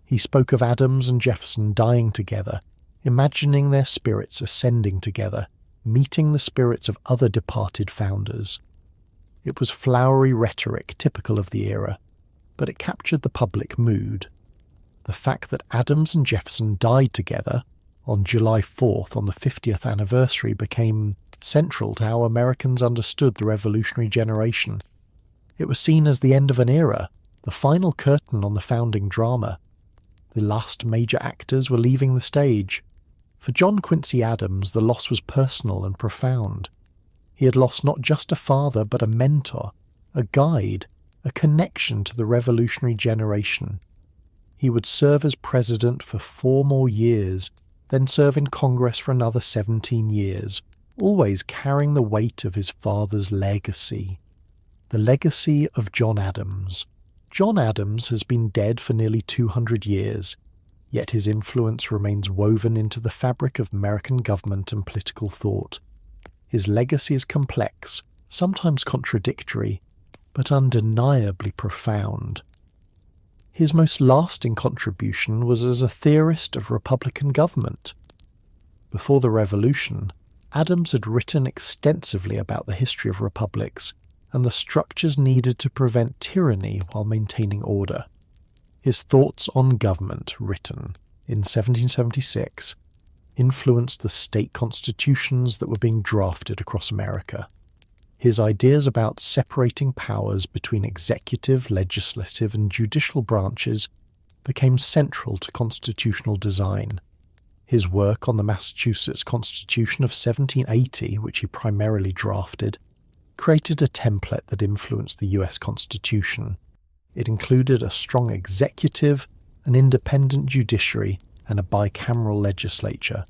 He spoke of Adams and Jefferson dying together, imagining their spirits ascending together, meeting the spirits of other departed founders. It was flowery rhetoric typical of the era, but it captured the public mood. The fact that Adams and Jefferson died together on July 4th on the 50th anniversary became central to how Americans understood the revolutionary generation. It was seen as the end of an era, the final curtain on the founding drama. The last major actors were leaving the stage. For John Quincy Adams, the loss was personal and profound. He had lost not just a father, but a mentor, a guide, a connection to the revolutionary generation. He would serve as president for 4 more years, then serve in Congress for another 17 years, always carrying the weight of his father's legacy. The legacy of John Adams. John Adams has been dead for nearly 200 years, yet his influence remains woven into the fabric of American government and political thought. His legacy is complex, sometimes contradictory, but undeniably profound. His most lasting contribution was as a theorist of Republican government. Before the Revolution, Adams had written extensively about the history of republics and the structures needed to prevent tyranny while maintaining order. His thoughts on government, written in 1776, influenced the state constitutions that were being drafted across America. His ideas about separating powers between executive, legislative, and judicial branches became central to constitutional design. His work on the Massachusetts Constitution of 1780, which he primarily drafted, created a template that influenced the US Constitution. It included a strong executive, an independent judiciary, and a bicameral legislature.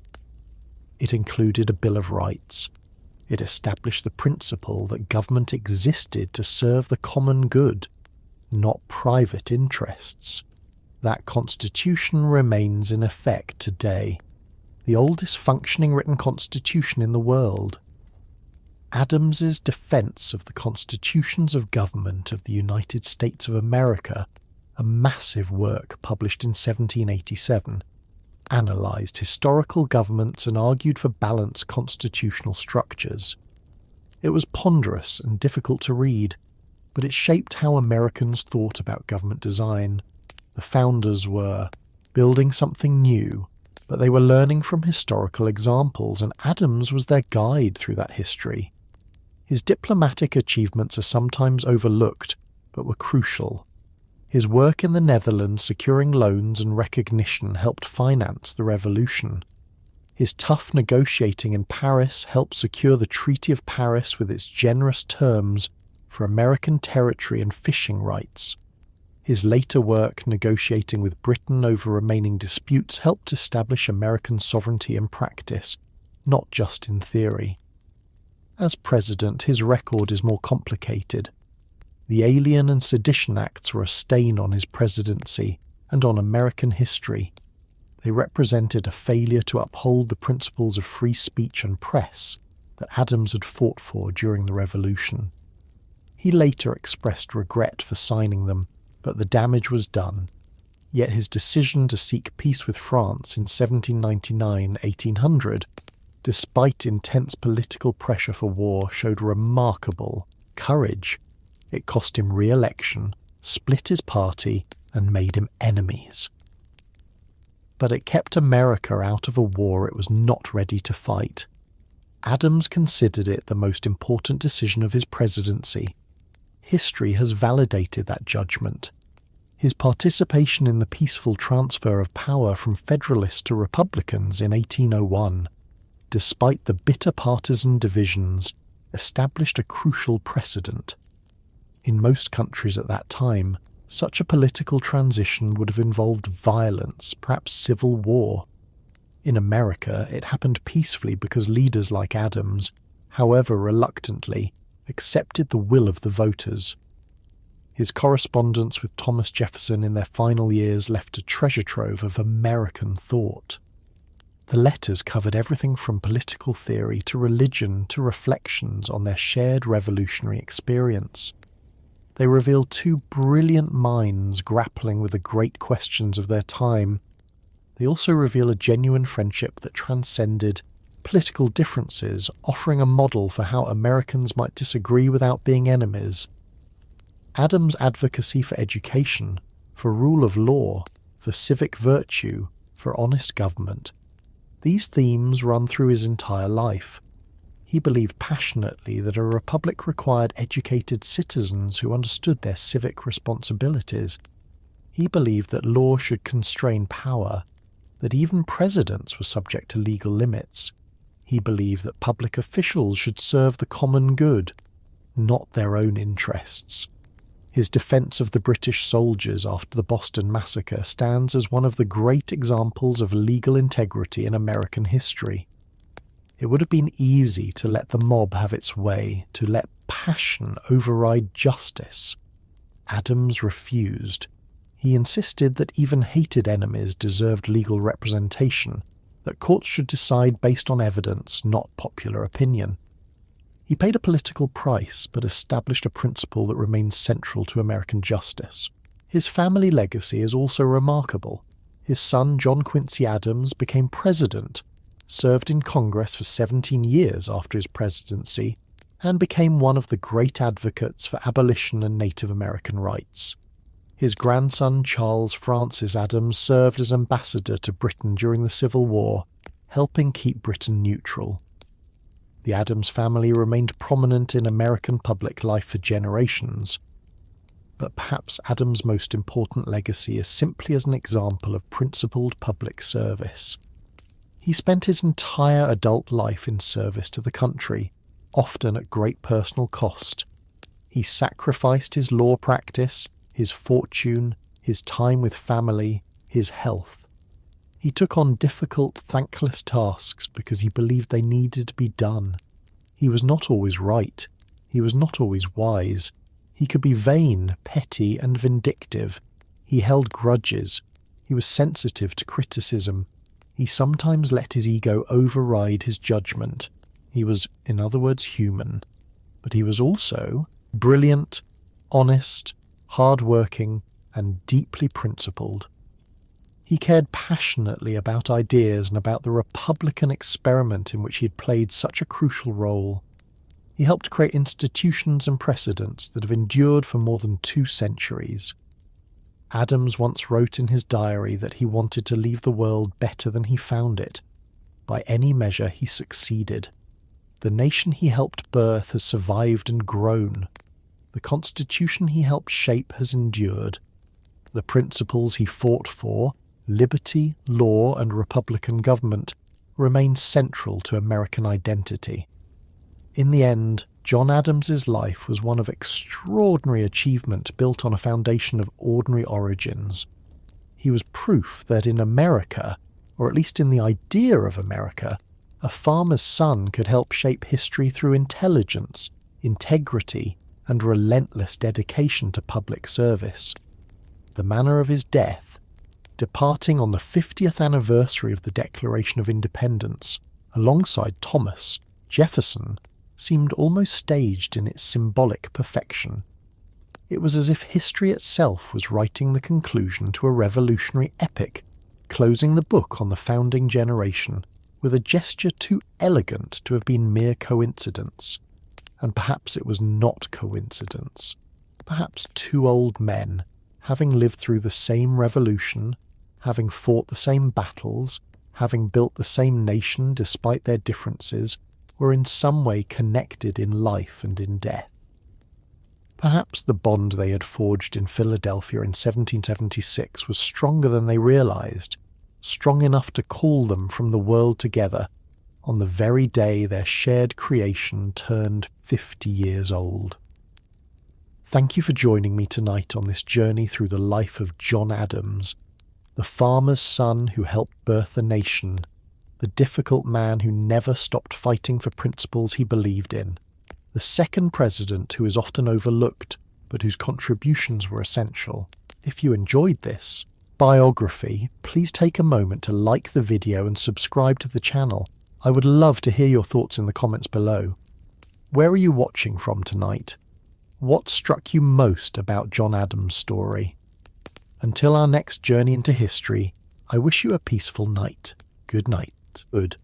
It included a Bill of Rights. It established the principle that government existed to serve the common good, not private interests. That constitution remains in effect today, the oldest functioning written constitution in the world. Adams's defense of the constitutions of government of the United States of America, a massive work published in 1787, analysed historical governments and argued for balanced constitutional structures. It was ponderous and difficult to read, but it shaped how Americans thought about government design. The founders were building something new, but they were learning from historical examples, and Adams was their guide through that history. His diplomatic achievements are sometimes overlooked, but were crucial. His work in the Netherlands securing loans and recognition helped finance the revolution. His tough negotiating in Paris helped secure the Treaty of Paris with its generous terms for American territory and fishing rights. His later work negotiating with Britain over remaining disputes helped establish American sovereignty in practice, not just in theory. As president, his record is more complicated. The Alien and Sedition Acts were a stain on his presidency and on American history. They represented a failure to uphold the principles of free speech and press that Adams had fought for during the Revolution. He later expressed regret for signing them, but the damage was done. Yet his decision to seek peace with France in 1799-1800, despite intense political pressure for war, showed remarkable courage. It cost him re-election, split his party, and made him enemies. But it kept America out of a war it was not ready to fight. Adams considered it the most important decision of his presidency. History has validated that judgment. His participation in the peaceful transfer of power from Federalists to Republicans in 1801, despite the bitter partisan divisions, established a crucial precedent. In most countries at that time, such a political transition would have involved violence, perhaps civil war. In America, it happened peacefully because leaders like Adams, however reluctantly, accepted the will of the voters. His correspondence with Thomas Jefferson in their final years left a treasure trove of American thought. The letters covered everything from political theory to religion to reflections on their shared revolutionary experience. They reveal two brilliant minds grappling with the great questions of their time. They also reveal a genuine friendship that transcended political differences, offering a model for how Americans might disagree without being enemies. Adams' advocacy for education, for rule of law, for civic virtue, for honest government. These themes run through his entire life. He believed passionately that a republic required educated citizens who understood their civic responsibilities. He believed that law should constrain power, that even presidents were subject to legal limits. He believed that public officials should serve the common good, not their own interests. His defense of the British soldiers after the Boston Massacre stands as one of the great examples of legal integrity in American history. It would have been easy to let the mob have its way, to let passion override justice. Adams refused. He insisted that even hated enemies deserved legal representation, that courts should decide based on evidence, not popular opinion. He paid a political price, but established a principle that remains central to American justice. His family legacy is also remarkable. His son, John Quincy Adams, became president, served in Congress for 17 years after his presidency, and became one of the great advocates for abolition and Native American rights. His grandson Charles Francis Adams served as ambassador to Britain during the Civil War, helping keep Britain neutral. The Adams family remained prominent in American public life for generations, but perhaps Adams' most important legacy is simply as an example of principled public service. He spent his entire adult life in service to the country, often at great personal cost. He sacrificed his law practice, his fortune, his time with family, his health. He took on difficult, thankless tasks because he believed they needed to be done. He was not always right. He was not always wise. He could be vain, petty, and vindictive. He held grudges. He was sensitive to criticism. He sometimes let his ego override his judgment. He was, in other words, human. But he was also brilliant, honest, hard-working, and deeply principled. He cared passionately about ideas and about the Republican experiment in which he had played such a crucial role. He helped create institutions and precedents that have endured for more than 2 centuries. Adams once wrote in his diary that he wanted to leave the world better than he found it. By any measure, he succeeded. The nation he helped birth has survived and grown. The Constitution he helped shape has endured. The principles he fought for, liberty, law, and republican government, remain central to American identity. In the end, John Adams's life was one of extraordinary achievement built on a foundation of ordinary origins. He was proof that in America, or at least in the idea of America, a farmer's son could help shape history through intelligence, integrity, and relentless dedication to public service. The manner of his death, departing on the 50th anniversary of the Declaration of Independence, alongside Thomas Jefferson, seemed almost staged in its symbolic perfection. It was as if history itself was writing the conclusion to a revolutionary epic, closing the book on the founding generation with a gesture too elegant to have been mere coincidence. And perhaps it was not coincidence. Perhaps 2 old men, having lived through the same revolution, having fought the same battles, having built the same nation despite their differences, were in some way connected in life and in death. Perhaps the bond they had forged in Philadelphia in 1776 was stronger than they realized, strong enough to call them from the world together on the very day their shared creation turned 50 years old. Thank you for joining me tonight on this journey through the life of John Adams, the farmer's son who helped birth a nation, the difficult man who never stopped fighting for principles he believed in, the second president who is often overlooked but whose contributions were essential. If you enjoyed this biography, please take a moment to like the video and subscribe to the channel. I would love to hear your thoughts in the comments below. Where are you watching from tonight? What struck you most about John Adams' story? Until our next journey into history, I wish you a peaceful night. Good night. Good.